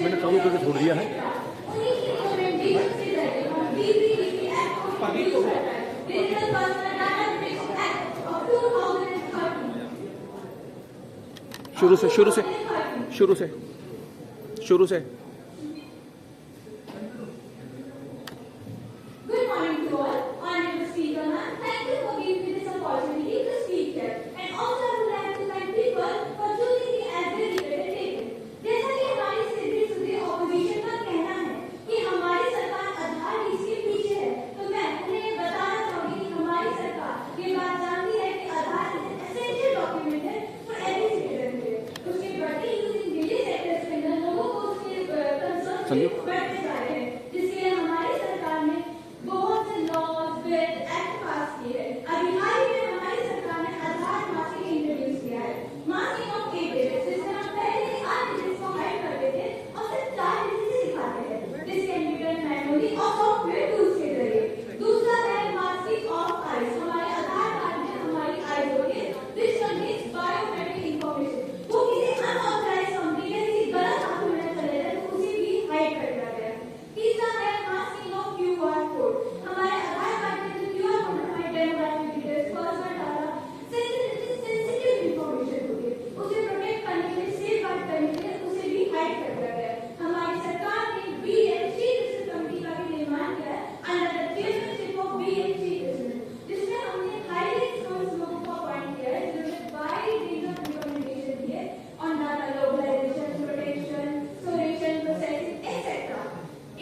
मैंने चालू करके छोड़ दिया है। शुरू से शुरू से शुरू से शुरू से जिसके हमारी सरकार ने बहुत से लॉज बिल एक्ट पास किए हैं। अभी हाल ही में हमारी सरकार ने आधार मास्किंग इंट्रोड्यूस किया है। मास्किंग ऑफ 8 डिजिट्स, जिसमें हम पहले 8 डिजिट्स को हाइड करते थे और सिर्फ 4 डिजिट्स सिखाते हैं। This can be done manually और सॉफ्टवेयर टूल्स के जरिए। दूसरा है मास्किंग ऑफ आईज। हमारे आधार कार्ड में हमारी आईज होती है व्हिच कंटेन्स बायोमेट्रिक इंफॉर्मेशन। वो किसी अनऑथराइज्ड कंपनी के किसी गलत हाथों में चले जाए तो उसे भी हाइड कर दिया गया। तीसरा है मास्किंग ऑफ QR कोड। हमारे आधार कार्ड में जो QR कोड हमारे demographic details, personal data, sensitive information होती है, उसे प्रोटेक्ट करने के लिए, सेफ गार्ड करने के लिए उसे भी हाइड कर दिया गया। हमारी सरकार ने BMC जैसी कंपनी का भी निर्माण किया है under the chairmanship of BMC जिसमें हमने हाईली एक्सपर्ट लोगों को अपॉइंट किया है जिन्होंने वाइड रेंज ऑफ रिकमेंडेशन दिए on data globalisation, protection, storation, processing etcetera.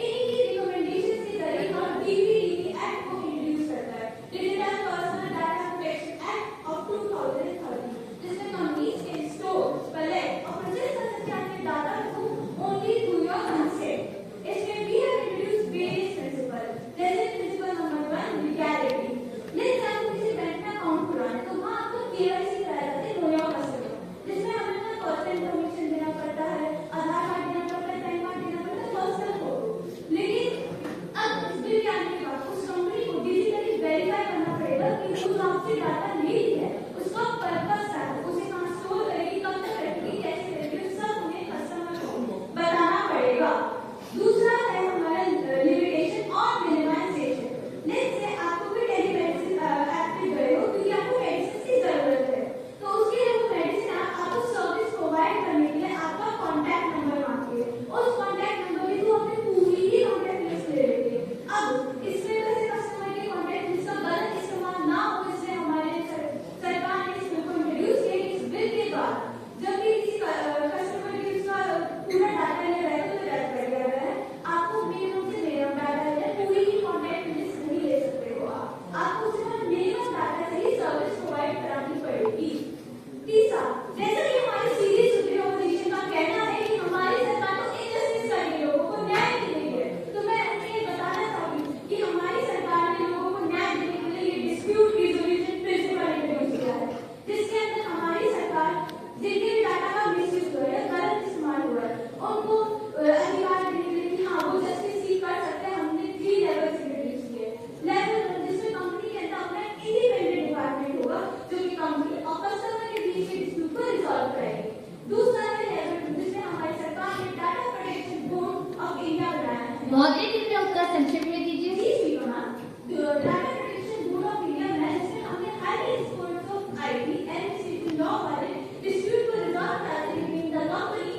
इन्हीं रिकमेंडेशन के जरिए हम DPDP एक्ट को इंट्रोड्यूस करता है, digital personal data protection act of 2013, जिसमें कंपनीज कैन स्टोर, कलेक्ट और प्रोसेस अपने डाटा को ओनली थ्रू योर कंसेंट। इसमें we have introduced various principles, जैसे प्रिंसिपल नंबर 1 लीगैलिटी। लेट्स आप किसी बैंक में अकाउंट खुलवाना है तो वहाँ आपको KYC कराया जाता है, नो योर कस्टमर, जिसमें हमें अपना पर्सनल इन्फॉर्मेशन देना पड़ता है, आधार कार्ड देना पड़ता है, पैन कार्ड देना पड़ता है, पर्सनल फोटो। लेकिन अब इस बिल के आने के बाद उस कंपनी को डिजिटली वेरीफाई करना पड़ेगा कि जो आपसे डाटा ली है उसका पर्पस क्या है, उसे कहाँ स्टोर करेगी, कब तक रखेगी, कैसे करेगी, सब उन्हें कस्टमर को बताना पड़ेगा। दूसरा है हमारा लिमिटेशन और मिनिमाइजेशन। लेट्स से आपको कोई टेलीमेडिसिन ऐप पे गए हो क्योंकि आपको मेडिसिन की जरूरत है, तो उसके लिए वो मेडिसिन आपको सर्विस प्रोवाइड करने के लिए आपका कॉन्टैक्ट नंबर मांगती है। उस कॉन्टैक्ट नंबर के थ्रू अपनी पूरी ही कॉन्टैक्ट लिस्ट ले लेती है। अब इसमें वैसे कस्टमर के कॉन्टैक्ट लिस्ट का गलत इस्तेमाल ना हो, इसलिए हमारे सरकार ने इस बिल को इंट्रोड्यूस किया। इस बिल के बाद जब भी किसी कस्टमर के उसका पूरा डाटा ले रहा है तो रद्द कर दिया गया है। आपको मिनिमम से मिनिमम डाटा है, पूरी ही कॉन्टैक्ट लिस्ट नहीं ले सकते हो आपको सिर्फ मिनिमम डाटा से ही सर्विस प्रोवाइड करानी पड़ेगी। तीसरा, जैसे कि हमारी सीधी सुप्रीम ऑपोजिशन का कहना है कि हमारी सरकार को इनजस्टिस करेगी, लोगों को न्याय देनी है, तो मैं उन्हें ये बताना चाहूंगी कि हमारी सरकार ने लोगों को न्याय देने के लिए ये डिस्प्यूट रिजोल्यूशन प्रिंसिपल इंट्रोड्यूस किया है, जिसके अंदर हमारी सरकार जिनके भी डाटा का मिसयूज हुआ है, गलत इस्तेमाल हुआ है, उनको अधिकार देने के लिए कि हाँ वो जस्टिस सीख कर सकते हैं। हमने 3 लेवल्स इंट्रोड्यूस किए। लेवल 1 जिसमें कंपनी के अंदर अपना इंडिपेंडेंट डिपार्टमेंट होगा जो कि कंपनी और कस्टमर के बीच के डिस्प्यूट को रिजॉल्व करेगी। दूसरा है लेवल 2 जिसमें हमारी सरकार ने data protection board of India बनाया है। महोदय कृपया उत्तर संक्षेप में दीजिए। Data protection board of India बनाया जिसमें हमने highly experts of IT and law वाले डिस्प्यूट को रिजॉल्व कराते between the company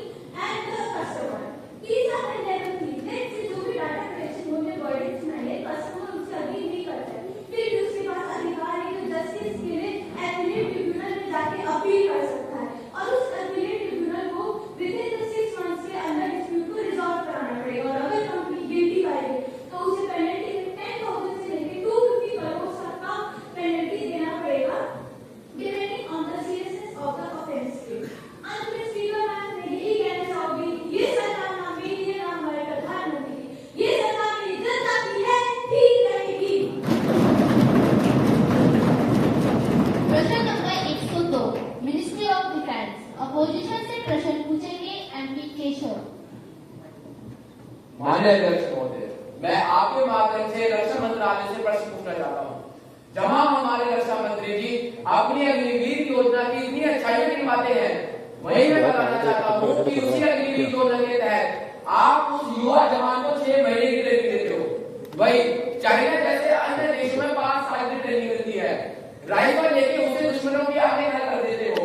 and the customer. तीसरा है लेवल 3 लेट्स से जो भी डाटा प्रोटेक्शन बोर्ड ने वर्डिक्ट्स बनाए कस्टमर उससे अग्री नहीं करता है, फिर भी उसके पास अधिकार है कि जस्टिस के लिए एपीलेट ट्रिब्यूनल में जाके अपील कर सकता है और उस एपीलेट ट्रिब्यूनल को विदिन द 6 मंथ्स के अंदर डिस्प्यूट को रिजॉल्व कराना पड़ेगा। और अगर कंपनी गिल्टी पाएगी तो उसे पेनल्टी 10,000 से लेकर 250 करोड़ तक का पेनल्टी देना पड़ेगा depending on the seriousness of the offence. अंत में स्पीकर मैम मैं यही कहना चाहूंगी, ये सरकार ना मेरी है ना हमारे प्रधानमंत्री की, ये सरकार मेरी जनता की है, ठीक रहेगी। प्रश्न number 102 ministry of defence. Opposition से प्रश्न पूछेंगे MP केशव। माननीय अध्यक्ष महोदय, मैं आपके माध्यम से रक्षा मंत्रालय से प्रश्न पूछना चाहता हूँ। जहां हमारे रक्षा मंत्री जी अपनी अग्निवीर योजना की इतनी अच्छाइयों की बातें हैं, वही मैं बताना चाहता हूँ कि उसी अग्निवीर योजना के तहत आप उस युवा जवान को 6 महीने की ट्रेनिंग देते हो। वही चाइना जैसे अन्य देशों में 5 साल की ट्रेनिंग मिलती है। राइफल लेके उसे दुश्मनों के आगे खड़ा कर देते हो।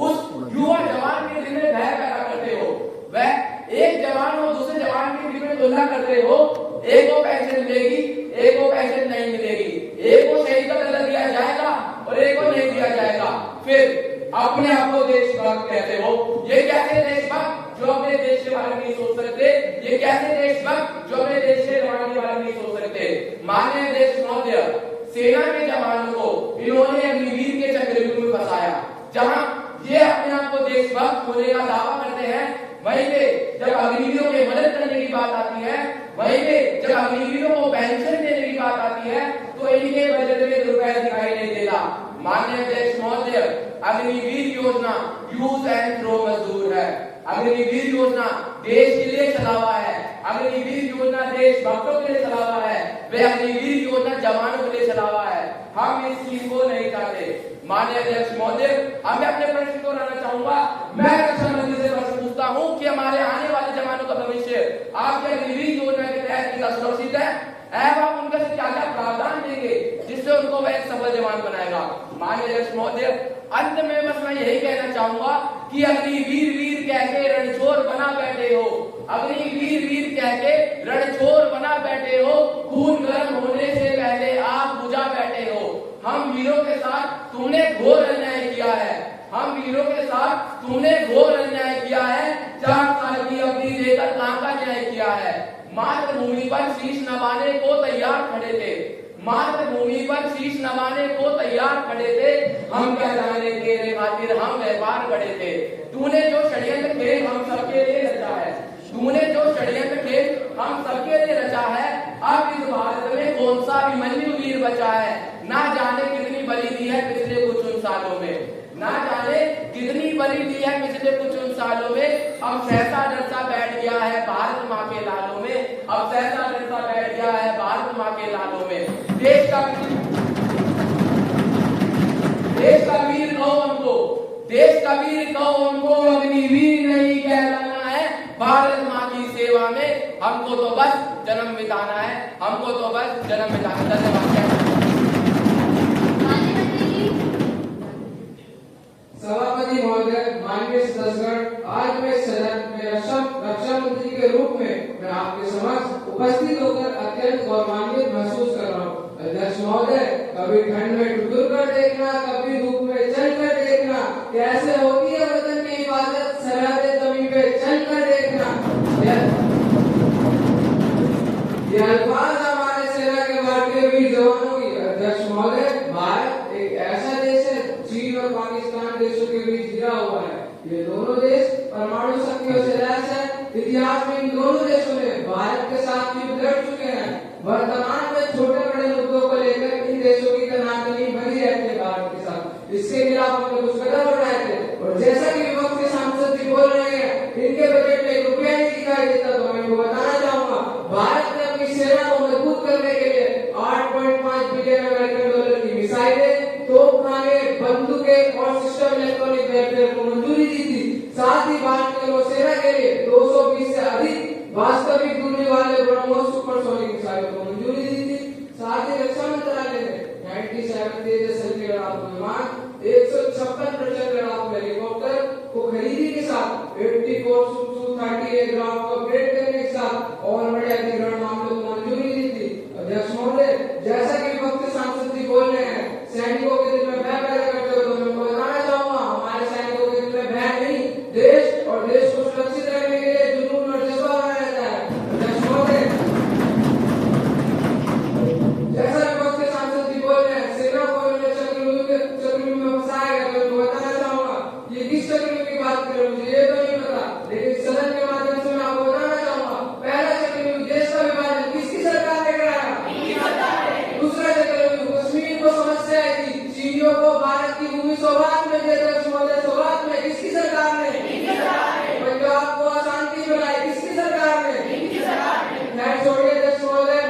उस युवा जवान के दिल में भय पैदा करते हो। वह एक जवान और दूसरे जवान के दिल में तुलना करते हो। एक को पेंशन मिलेगी, एक को पेंशन नहीं मिलेगी, एक को शहीद का दर्जा दिया जाएगा और एक को नहीं दिया जाएगा। फिर अपने आप को देशभक्त कहते हो। ये कैसे देशभक्त जो अपने देश के बारे में नहीं सोच सकते? ये कैसे देशभक्त जो अपने देश के जवान के बारे में नहीं सोच सकते? माननीय देश महोदय, सेना के जवानों को इन्होंने अग्निवीर के चक्रव्यूह में फंसाया। जहां ये अपने आप को देशभक्त होने का दावा करते हैं, वहीं पे जब अग्निवीरों की मदद करने की बात आती है, वहीं पे जब अग्निवीरों को पेंशन देने की बात आती है, तो इनके बजट में रुपए दिखाई नहीं देता। माननीय देश महोदय, अग्निवीर योजना यूज एंड थ्रो मजदूर है। अग्निवीर योजना देश के लिए चला हुआ है। अग्निवीर योजना देशभक्तों के लिए चला हुआ है। वे अग्निवीर योजना जवानों के लिए चला हुआ है। हम इस चीज को नहीं चाहते। माननीय अध्यक्ष महोदय, अब मैं अपने प्रश्न को लाना चाहूंगा। मैं रक्षा मंत्री से प्रश्न पूछता हूं कि हमारे आने वाले जवानों का भविष्य आपके अग्निवीर योजना के तहत कितना सुरक्षित है एवं उनके से क्या क्या प्रावधान देंगे जिससे उनको वह एक सफल जवान बनाएगा। माननीय अध्यक्ष महोदय, अंत में बस मैं यही कहना चाहूंगा कि अग्निवीर वीर कह के रणछोड़ बना बैठे हो। अग्निवीर वीर कह के रणछोड़ बना बैठे हो। खून गर्म होने से पहले आप बुझा बैठे हो। हम वीरों के साथ तुमने घोर अन्याय किया है। हम वीरों के साथ तुमने घोर अन्याय किया है। 4 साल की अवधि देकर काम का न्याय किया है। मातृभूमि पर शीश नवाने को तैयार खड़े थे। मातृभूमि पर शीश नवाने को तैयार खड़े थे। हम क्या जाने तेरे खातिर हम व्यापार खड़े थे। तूने जो षड्यंत्र खेल हम सबके लिए रचा है। तूने जो षड्यंत्र खेल हम सबके लिए रचा है। अब इस भारत में कौन सा अभिमन्यु वीर बचा है? ना जाने कितनी बलि दी है पिछले कुछ उन सालों में। ना जाने कितनी बलि दी है पिछले कुछ उन सालों में। अब सहसा डरसा बैठ गया है भारत माँ के लालों में। अब सहसा डरसा बैठ गया है भारत माँ के लालों में। देश का वीर कहो हमको, देश का वीर कहो हमको, अग्निवीर नहीं कहलाना है। भारत माँ की सेवा में हमको तो बस जन्म बिताना है। हमको तो बस जन्म बिताना है। धन्यवाद। सभापति महोदय, माननीय सदस्यगण, आज मैं सदन में रक्षा मंत्री के रूप में मैं आपके समक्ष उपस्थित होकर अत्यंत गौरवान्वित महसूस कर रहा हूँ। अध्यक्ष महोदय, कभी ठंड में ठुठुर कर देखना, कभी धूप में चल कर देखना, कैसे होती है वतन की हिफाजत, सरहद जमीन पे चल कर देखना। ये अल्फाज हमारे सेना के भारतीय वीर जवानों की। अध्यक्ष महोदय, भारत एक ऐसा देश है, चीन और पाकिस्तान देशों के बीच घिरा हुआ है। ये दोनों देश परमाणु शक्तियों से लैस है। इतिहास में इन दोनों देशों ने भारत के साथ युद्ध लड़ चुके हैं। वर्तमान में छोटे बड़े मुद्दों को लेकर इन देशों की तनातनी बनी रहती है भारत के साथ। इसके खिलाफ हमने कुछ कदम उठाए थे और जैसा कि विपक्ष के सांसद जी बोल रहे हैं, इनके बजट में ₹1 नहीं दिखाई देता। तो मैं इनको बताना चाहूंगा, भारत ने अपनी सेना को मजबूत करने के लिए $8.5 बिलियन की मिसाइलें, तोपखाने, बंदूकें और सिस्टम इलेक्ट्रॉनिक वेपन को मंजूरी दी थी। साथ ही भारतीय नौसेना के लिए 220 से अधिक वास्तविक दूरी वाले ब्रह्मोस सुपरसोनिक मिसाइलों को मंजूरी दी थी। साथ ही रक्षा मंत्रालय ने 97 तेजस के लड़ाकू विमान, 156 प्रचंड लड़ाकू हेलीकॉप्टर को खरीदी के साथ 84 Su-30 एयरक्राफ्ट को अपग्रेड करने के साथ और बड़े अधिग्रहण मामलों को मंजूरी दी थी। अध्यक्ष महोदय, जैसा कि विपक्ष के सांसद जी बोल रहे हैं, सैनिकों के दिल में भय पैदा करते हो, तो मैं बताना चाहूंगा, हमारे सैनिकों के दिल में भय नहीं, देश और देश को सुरक्षित रखने के लिए जुनून और जज्बा बना रहता है। अध्यक्ष महोदय, जैसा विपक्ष के सांसद जी बोल रहे हैं, सेना को चक्रव्यूह में फंसाया गया, तो मैं बताना चाहूंगा ये किस चक्रव्यूह की बात कर रहे हैं मुझे ये तो नहीं पता, लेकिन सदन के माध्यम से मैं आपको बताना चाहूंगा, पहला चक्रव्यूह देश का विभाजन किसकी सरकार ने कराया? दूसरा चक्रव्यूह कश्मीर को समस्या आई थी, चीनियों को भारत की भूमि सौगात में दिया। अध्यक्ष महोदय, सौगात में किसकी सरकार ने? पंजाब को अशांति बनाई, किसकी सरकार ने? खैर छोड़िए अध्यक्ष महोदय,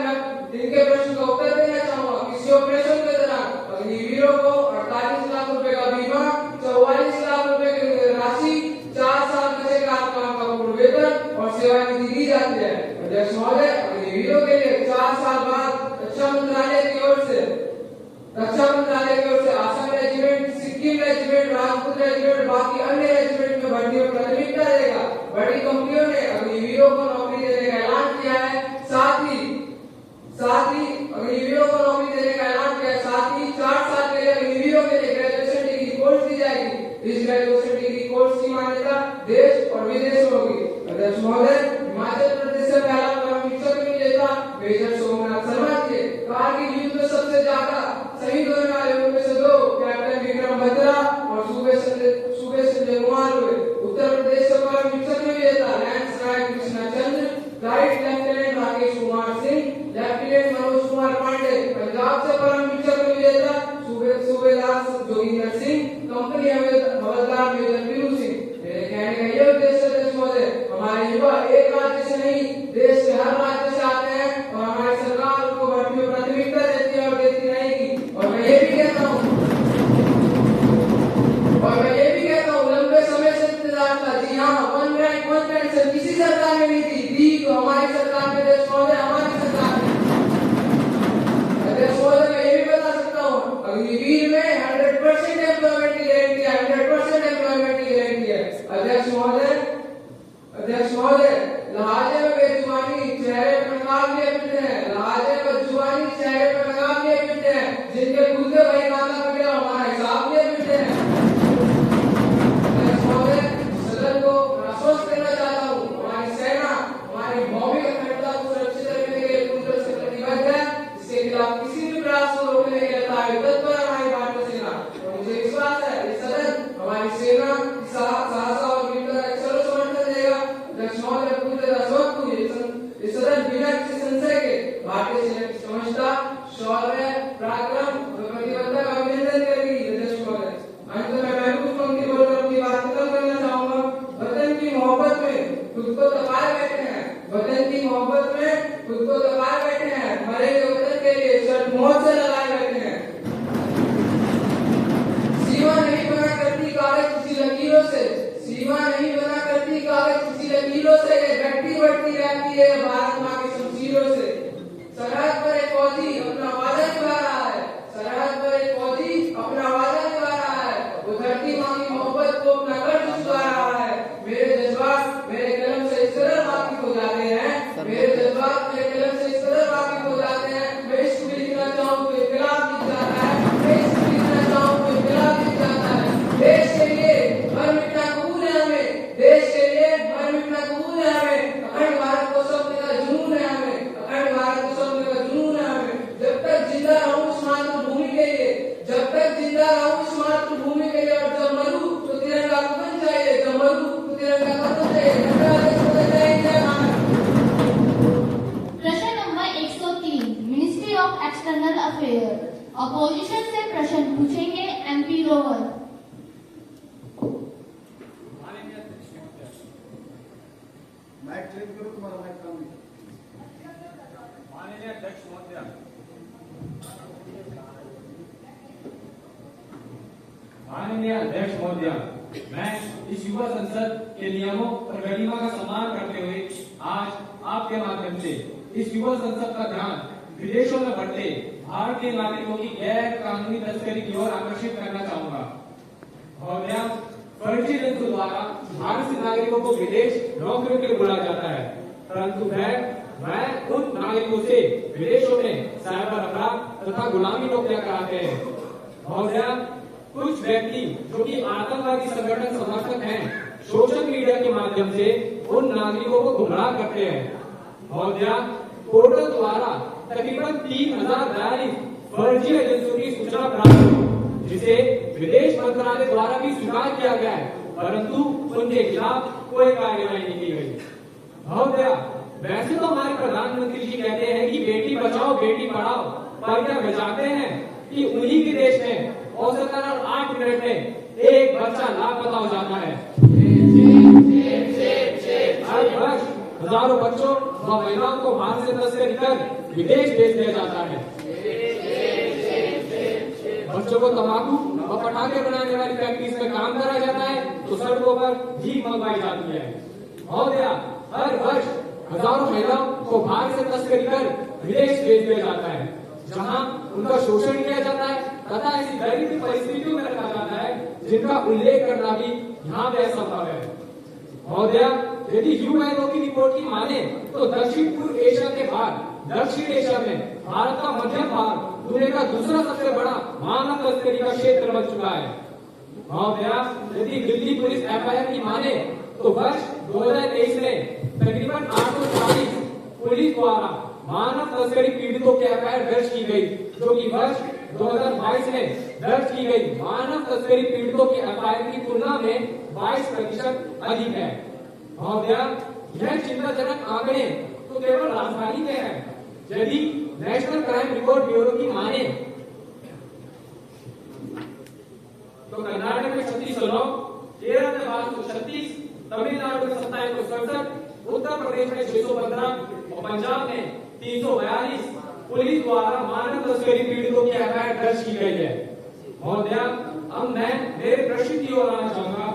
अध्यक्ष महोदय, अग्निवीरों के लिए 4 साल बाद रक्षा मंत्रालय की ओर से Assam regiment, Sikkim regiment, Rajput regiment, बाकी अन्य रेजिमेंट में भर्ती को प्राथमिकता देगा। बड़ी कंपनियों ने अग्निवीरों को नौकरी देने का ऐलान किया है। साथ ही अग्निवीरों को नौकरी देने का ऐलान किया है। साथ ही 4 साल के लिए अग्निवीरों के लिए ग्रेजुएशन डिग्री कोर्स दी जाएगी। इस ग्रेजुएशन डिग्री कोर्स की मान्यता देश और विदेश में होगी। अध्यक्ष महोदय, हिमाचल प्रदेश से पहला परम शिक्षक विजेता मेजर सोमनाथ शर्मा थे। कारगिल युद्ध में सबसे ज्यादा शहीद होने वाले उनमें से 2 कैप्टन विक्रम बत्रा और सूबे संजय कुमार हुए। उत्तर प्रदेश से परम शिक्षक विजेता lance Naik Krishna Chandra, flight lieutenant Rakesh Kumar Singh, lieutenant Manoj Kumar Pandey. Punjab से परम शिक्षक विजेता सूबेदार जोगिंदर सिंह, कंपनी हवलदार मेजर पीरू सिंह। मेरे कहने का ये उद्देश्य है महोदय, हमारे युवा एक राज्य से नहीं देश के हर राज्य से आते हैं और हमारी सरकार उनको भर्ती में प्राथमिकता देती है और देती रहेगी। और मैं ये भी कहता हूँ लंबे समय से इंतजार था। जी हाँ, वन रैंक वन पेंशन किसी सरकार ने नहीं दी तो हमारी सरकार में देश महोदय, हमारी सरकार ने। अध्यक्ष महोदय, मैं ये भी बता सकता हूँ अग्निवीर में 100% एम्प्लॉयमेंट की गारंटी है, 100% एम्प्लॉयमेंट की गारंटी है। अध्यक्ष महोदय, लहाजे में बेजुबानी चेहरे पर नकाब लिए फिरते हैं, लहाजे में जुबानी चेहरे पर नकाब लिए फिरते हैं, जिनके खुदे वही नाला कटे हमारा हिसाब लिए फिरते हैं। अध्यक्ष महोदय, सदन को आश्वस्त करना चाहता हूँ, हमारी सेना हमारी भौतिक अखंडता को सुरक्षित रखने के लिए पूरी तरह से प्रतिबद्ध है। इसके खिलाफ किसी भी प्रयास को रोकने के लिए तत्पर है हमारी भारतीय सेना। और मुझे विश्वास है इस सदन हमारी सेना साहस और वीरता का सर्व समर्थन देगा। अध्यक्ष महोदय, पूरी तरह स्वतः इस सदन बिना किसी संशय के भारतीय सेना की समझता, शौर्य, पराक्रम और प्रतिबद्धता का अभिनंदन करेगी। अध्यक्ष महोदय, अंत में मैं कुछ पंक्ति बोलकर अपनी बात खत्म करना चाहूंगा। वतन की मोहब्बत में खुद को दबाए बैठे हैं, वतन की मोहब्बत में खुद को दबाए बैठे हैं, मरेंगे वतन के लिए शर्त मौत से लगाए बैठे हैं। सीमा नहीं बना करती कागज किसी लकीरों से, सीमा नहीं बना करती कागज किसी लकीरों से, घटती बढ़ती रहती है भारत माँ की शमशीरों से। सरहद पर एक फौजी अपना वादा निभा रहा है, सरहद पर एक फौजी अपना वादा निभा रहा है, वो धरती माँ की मोहब्बत को अपना कर्ज चुका रहा है। मेरे जज्बात मेरे कलम से इस तरह वाकिफ हो जाते हैं, मेरे जज्बात मेरे कलम से इस तरह वाकिफ हो जाते हैं। मैं इश्क भी लिखना चाहूँ तो इनकलाब लिख जाता है, मैं इश्क भी लिखना चाहूँ तो इनकलाब लिख जाता है। देश के लिए मर मिटना कबूल है हमें, देश के लिए मर मिटना कबूल है हमें। अखंड भारत को सपने का जुनून है हमें, अखंड भारत को सपने का जुनून है हमें। जब तक जिंदा रहूं इस मातृभूमि के लिए, जब तक जिंदा रहूं इस मातृभूमि के लिए, और जब मरूं तो तिरंगा कफन चाहिए, जब मरूं तो तिरंगा कफन चाहिए। प्रश्न number 103 ministry of external affair. Opposition से प्रश्न पूछेंगे MP रोवर। माननीय अध्यक्ष महोदय, मैं इस युवा संसद के नियमों और गरिमा का सम्मान करते हुए आज आपके माध्यम से इस युवा संसद का ध्यान विदेशों में बढ़ते भारतीय नागरिकों की गैर कानूनी तस्करी की ओर आकर्षित करना चाहूंगा। महोदय, फर्जी एजेंटों द्वारा भारतीय नागरिकों को विदेश नौकरियों के लिए बुलाया जाता है, परंतु वह उन नागरिकों से विदेशों में साइबर अपराध तथा गुलामी नौकरियां कराते हैं। महोदय, कुछ व्यक्ति जो कि आतंकवादी संगठन समर्थक हैं, सोशल मीडिया के माध्यम से उन नागरिकों को गुमराह करते हैं। महोदय, पोर्टल द्वारा तकरीबन 3042 फर्जी एजेंसियों की सूचना प्राप्त हुई, जिसे विदेश मंत्रालय द्वारा भी स्वीकार किया गया है, परंतु उनके खिलाफ कोई कार्रवाई नहीं की गई। महोदय, वैसे तो हमारे प्रधानमंत्री जी कहते हैं कि बेटी बचाओ बेटी पढ़ाओ, पर क्या बचाते हैं कि उन्हीं के देश में औसतन 8 मिनट में एक बच्चा लापता हो जाता है। हर वर्ष हजारों बच्चों व महिलाओं को भारत से तस्करी कर विदेश भेज दिया जाता है। बच्चों को तंबाकू व पटाखे बनाने वाली फैक्ट्रीज में काम कराया जाता है तो सड़कों पर भीख मंगवाई जाती है। महोदय, हर वर्ष हजारों महिलाओं को बाहर से तस्करी कर विदेश भेज दिया जाता है, जहां उनका शोषण किया जाता है तथा ऐसी गरीबी परिस्थितियों में रखा जाता है जिनका उल्लेख करना भी यहाँ पे असंभव है। महोदया, यदि यूएनओ की रिपोर्ट की माने तो दक्षिण पूर्व एशिया के बाद दक्षिण एशिया में भारत का मध्यम भाग दुनिया का दूसरा सबसे बड़ा मानव तस्करी का क्षेत्र बन चुका है। महोदया, यदि दिल्ली पुलिस एफआईआर की माने तो वर्ष 2023 में तकरीबन 840 पुलिस द्वारा मानव तस्करी पीड़ितों की एफआईआर दर्ज की गई, जो कि वर्ष 2022 में दर्ज की गई मानव तस्करी पीड़ितों की एफआईआर की तुलना में 22% अधिक है। महोदया, यह चिंताजनक आंकड़े तो केवल राजधानी में है। यदि नेशनल क्राइम रिकॉर्ड ब्यूरो की माने तो कर्नाटक में 3609, केरल में 1236, तमिलनाडु में 2767, उत्तर प्रदेश में 615 और पंजाब में 342 पुलिस द्वारा मानव तस्करी पीड़ितों की एफआईआर दर्ज की गई है। महोदया, अब मैं मेरे प्रश्न की ओर आना चाहूंगा।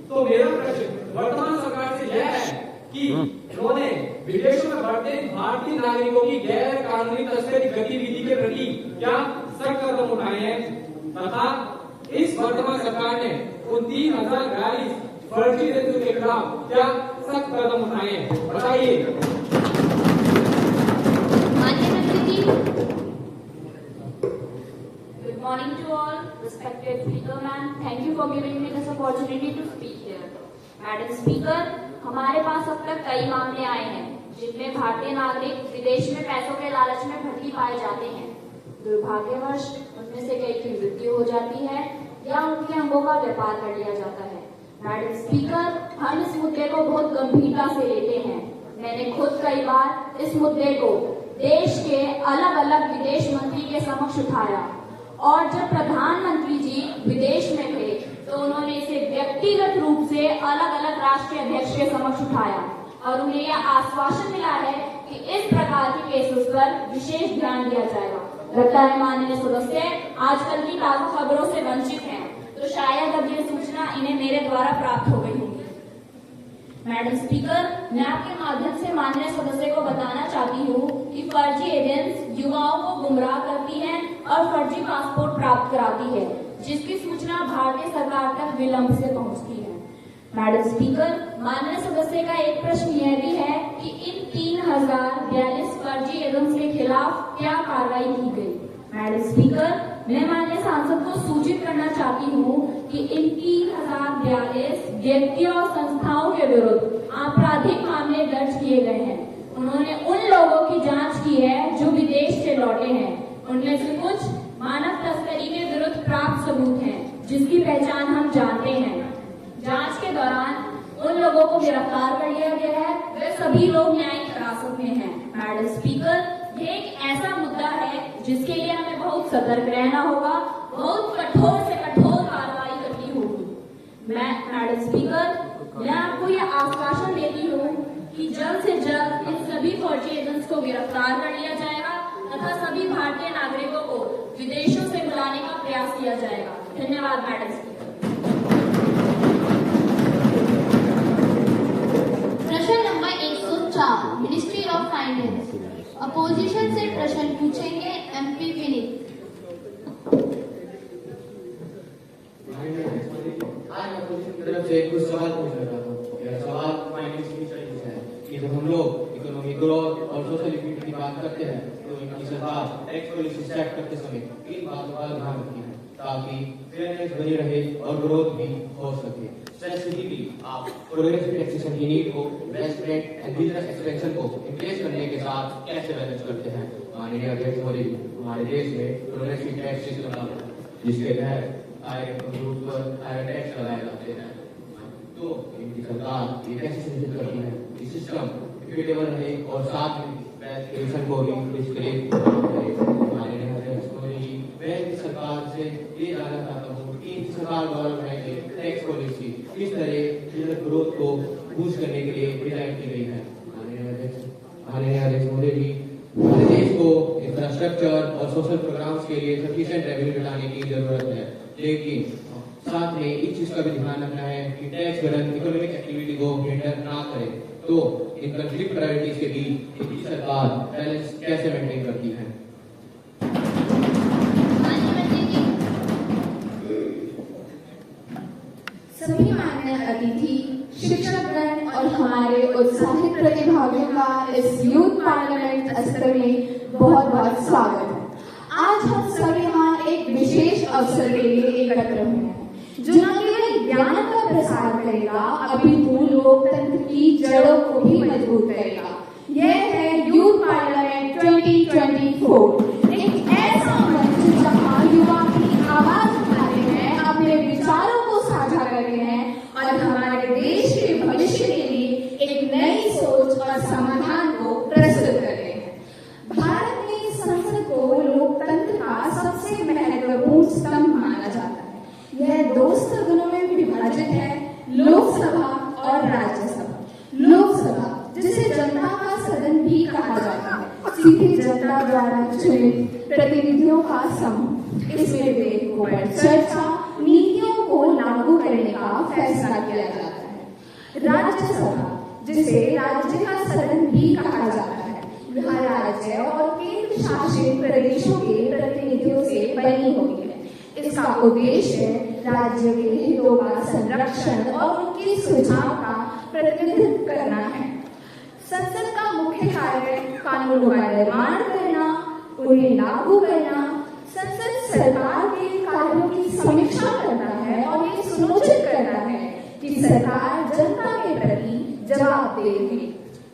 तो मेरा प्रश्न वर्तमान सरकार से यह है कि उन्होंने विदेशों में बढ़ते भारतीय नागरिकों की गैर कानूनी तस्करी गतिविधि के प्रति क्या सख्त कदम उठाए हैं तथा इस वर्तमान सरकार ने उन 3042 फर्जी एजेंसियों के खिलाफ क्या सख्त कदम उठाए हैं, बताइए। Good morning to all, respected speaker ma'am. Thank you for giving me this opportunity to speak here. Madam Speaker, हमारे पास अब तक कई मामले आए हैं जिनमें भारतीय नागरिक विदेश में पैसों के लालच में भटकी पाए जाते हैं। दुर्भाग्यवश उनमें से कई की मृत्यु हो जाती है या उनके अंगों का व्यापार कर लिया जाता है। मैडम स्पीकर, हम इस मुद्दे को बहुत गंभीरता से लेते हैं। मैंने खुद कई बार इस मुद्दे को देश के अलग अलग विदेश मंत्री के समक्ष उठाया और जब प्रधानमंत्री जी विदेश में थे तो उन्होंने इसे व्यक्तिगत रूप से अलग अलग राष्ट्रीय अध्यक्ष के समक्ष उठाया और उन्हें यह आश्वासन मिला है कि इस प्रकार के केसेस पर विशेष ध्यान दिया जाएगा। लगता है माननीय सदस्य आजकल की ताजा खबरों से वंचित हैं, तो शायद अब ये सूचना इन्हें मेरे द्वारा प्राप्त हो गई होगी। मैडम स्पीकर, मैं आपके माध्यम से माननीय सदस्य को बताना चाहती हूँ कि फर्जी एजेंट्स युवाओं को गुमराह करती हैं और फर्जी पासपोर्ट प्राप्त कराती है, जिसकी सूचना भारतीय सरकार तक विलंब से पहुँचती है। मैडम स्पीकर, माननीय सदस्य का एक प्रश्न यह भी है कि इन 3042 फर्जी एजेंट्स के खिलाफ क्या कार्रवाई की गई। मैडम स्पीकर, मैं माननीय सांसद को सूचित करना चाहती हूँ कि इन 3042 व्यक्तियों और संस्थाओं के विरुद्ध आपराधिक मामले दर्ज किए गए हैं। उन्होंने उन लोगों की जांच की है जो विदेश से लौटे हैं। उनमें से कुछ मानव तस्करी के विरुद्ध प्राप्त सबूत हैं, जिसकी पहचान हम जानते हैं। जांच के दौरान उन लोगों को गिरफ्तार कर लिया गया है। वे सभी लोग न्यायिक हिरासत में हैं। मैडम स्पीकर, ये एक ऐसा मुद्दा है जिसके लिए हमें बहुत सतर्क रहना होगा, बहुत कठोर से कठोर कार्रवाई करनी होगी। मैडम स्पीकर, मैं आपको यह आश्वासन देती हूँ कि जल्द से जल्द इन सभी फर्जी एजेंट्स को गिरफ्तार कर लिया जाएगा तथा सभी भारतीय नागरिकों को विदेशों से बुलाने का प्रयास किया जाएगा। धन्यवाद मैडम स्पीकर। प्रश्न number 104, ministry of finance. Opposition से प्रश्न पूछेंगे एमपी विनीत। आज अपोजिशन की तरफ से कुछ सवाल पूछना चाहता हूँ। यह सवाल फाइनेंस की स्टडीज है कि जब हम लोग इकोनॉमिक ग्रोथ और सोशल इक्विटी की बात करते हैं तो इनकी सरकार टैक्स पॉलिसी सेट करते समय इन बातों का ध्यान रखती है ताकि फेयरनेस बनी रहे और ग्रोथ भी हो सके। स्पेसिफिकली आप प्रोग्रेसिव टैक्सेशन की नीड को, इन्वेस्टमेंट एंड बिजनेस एक्सपेंशन को इंक्रीज करने के साथ कैसे बैलेंस करते हैं। माननीय अध्यक्ष मोदी, हमारे देश में प्रोग्रेसिव टैक्स सिस्टम लागू है जिसके तहत आय ग्रुप पर आय टैक्स लगाए जाते हैं। तो इनकी सरकार ये कैसे सुनिश्चित करती है कि सिस्टम इक्विटेबल रहे और साथ में टैक्सेशन को भी डिस्क्रिप्ट करे। माननीय अध्यक्ष मोदी, मैं इस सरकार से ये जानना चाहता हूँ कि इनकी सरकार द्वारा बनाई गई टैक्स पॉलिसी किस तरह ग्रोथ को बूस्ट करने के लिए डिजाइन की गई है। माननीय अध्यक्ष मोदी जी, हमारे देश को इंफ्रास्ट्रक्चर और सोशल प्रोग्राम्स के लिए सफिशिएंट रेवेन्यू जुटाने की जरूरत है, लेकिन साथ में इस चीज का भी ध्यान रखना है कि टैक्स बर्डन इकोनॉमिक एक्टिविटी को हिंडर ना करे। तो इन कंफ्लिक्ट प्रायोरिटीज के बीच इनकी सरकार बैलेंस कैसे मेंटेन करती है? सभी मान्य अतिथि, शिक्षकगण और हमारे उत्साहित प्रतिभागियों का इस यूथ पार्लियामेंट सत्र में बहुत बहुत स्वागत है। आज हम सब यहाँ एक विशेष अवसर के लिए एकत्र हुए हैं, जो न केवल ज्ञान का प्रसार करेगा, अपितु लोकतंत्र की जड़ों को भी मजबूत करेगा। यह है यूथ पार्लियामेंट 2024, एक ऐसा मंच जहाँ युवा की आवाज उठाते हैं, अपने विचारों को साझा करते हैं और हमारे देश के भविष्य के लिए एक नई सोच और समाधान को प्रस्तुत करते हैं। भारत में संसद को लोकतंत्र का सबसे महत्वपूर्ण स्तंभ माना जाता है। यह दो सदनों में विभाजित है, लोकसभा और राज्यसभा। लोकसभा, जिसे जनता का सदन भी कहा जाता है, सीधी जनता द्वारा चुनित प्रतिनिधियों का समूह। इसमें विधेयकों पर चर्चा, नीतियों को लागू करने का फैसला किया जाता है। राज्यसभा, जिसे राज्य का सदन भी कहा जाता है, वह राज्य और केंद्र शासित प्रदेशों के प्रतिनिधियों से बनी होती है। इसका उद्देश्य राज्य के हितों का संरक्षण और उनके सुझाव का प्रतिनिधित्व करना है। संसद का मुख्य कार्य कानूनों का निर्माण करना, उन्हें लागू करना, संसद सरकार के कार्यों की समीक्षा करना है और ये सुनिश्चित करना है कि सरकार जनता के प्रति जवाबदेह है।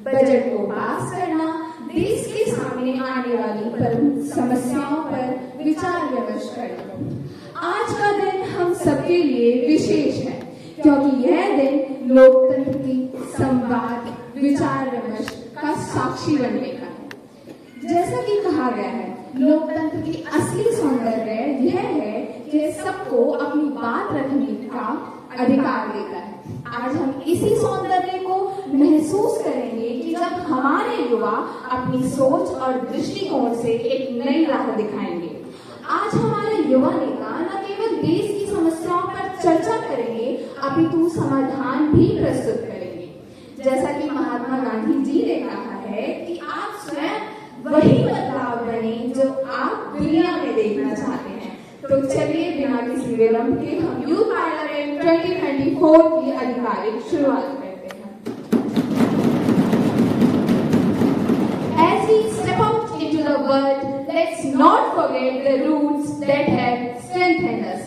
बजट को पास करना, देश के सामने आने वाली प्रमुख समस्याओं पर विचार विमर्श करना। आज का दिन हम सबके लिए विशेष है, क्योंकि यह दिन लोकतंत्र की संवाद, विचार विमर्श का साक्षी बनने का है। जैसा कि कहा गया है, लोकतंत्र की असली सौंदर्य यह है कि सबको अपनी बात रखने का अधिकार देता है। आज हम इसी सौंदर्य को महसूस करेंगे कि जब हमारे युवा अपनी सोच और दृष्टिकोण से एक नई राह दिखाएंगे। आज हमारे युवा नेता न केवल देश की समस्याओं पर चर्चा करेंगे, अपितु समाधान भी प्रस्तुत करेंगे। जैसा कि महात्मा गांधी जी ने कहा है कि आप स्वयं वही बदलाव बने जो आप दुनिया में देखना चाहते हैं। तो चलिए बिना किसी विलंब के हम यूथ पार्लियामेंट 2024 की आधिकारिक शुरुआत करते हैं। As we step out into the world, let's not forget the roots that have strengthened us.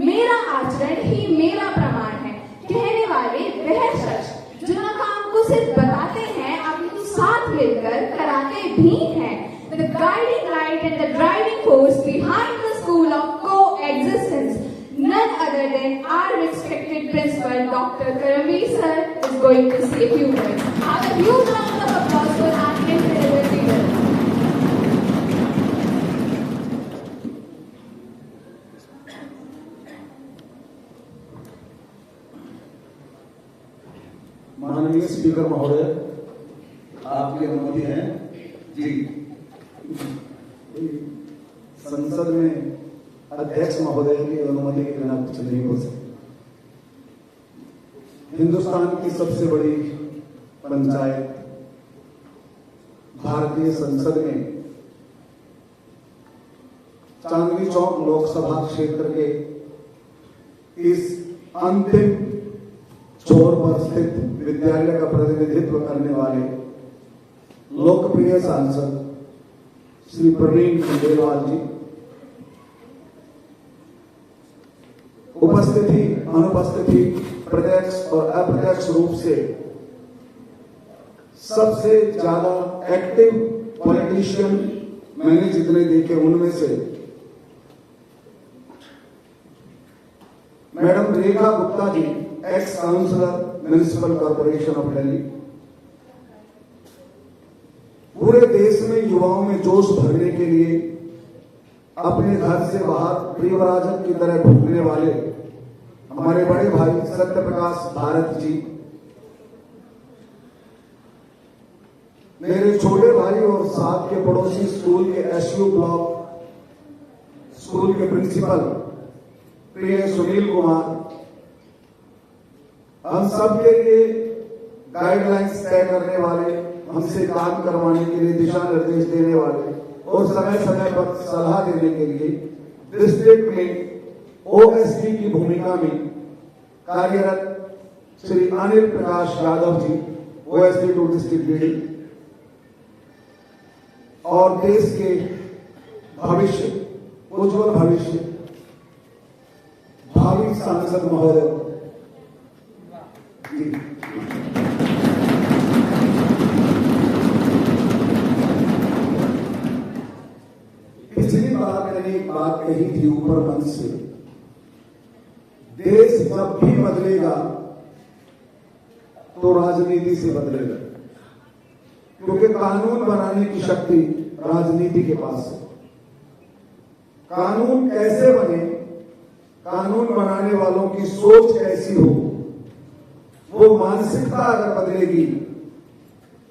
मेरा आचरण ही मेरा प्रमाण है, कहने वाले वह शख्स जो न काम को सिर्फ बताते हैं, अपितु साथ मिलकर कराते भी हैं। The guiding light and the driving force behind the school of coexistence, none other than our respected principal, Dr. Karamveer sir, is going to say a few words. Have a huge round of applause for our incredible leader. माननीय speaker महोदय, आपकी अनुमति है जी। संसद में अध्यक्ष महोदय की अनुमति के बिना कुछ नहीं हो सकता। हिंदुस्तान की सबसे बड़ी पंचायत भारतीय संसद में चांदनी चौक लोकसभा क्षेत्र के इस अंतिम छोर पर स्थित विद्यालय का प्रतिनिधित्व करने वाले लोकप्रिय सांसद श्री प्रवीण खंडेलवाल जी, उपस्थिति अनुपस्थिति प्रत्यक्ष और अप्रत्यक्ष रूप से सबसे ज्यादा एक्टिव पॉलिटिशियन मैंने जितने देखे उनमें से madam Rekha Gupta ji, ex councillor municipal corporation of Delhi, पूरे देश में युवाओं में जोश भरने के लिए अपने घर से बाहर प्रियवराजन की तरह ढूंढने वाले हमारे बड़े भाई सत्य प्रकाश भारत जी, मेरे छोटे भाई और साथ के पड़ोसी स्कूल के एसयू ब्लॉक स्कूल के प्रिंसिपल प्रिय सुनील कुमार, हम सब के लिए गाइडलाइंस तय करने वाले, हमसे काम करवाने के लिए दिशा निर्देश देने वाले और समय समय पर सलाह देने के लिए डिस्ट्रिक्ट में ओएसडी की भूमिका में कार्यरत Shri Anil Prakash Yadav ji, OSD to district leading, और देश के भविष्य, उज्जवल भविष्य भावी सांसद महोदय जी। पिछली बार मैंने एक बात कही थी ऊपर मंच से, देश जब भी बदलेगा तो राजनीति से बदलेगा, क्योंकि कानून बनाने की शक्ति राजनीति के पास है। कानून कैसे बने, कानून बनाने वालों की सोच कैसी हो, वो मानसिकता अगर बदलेगी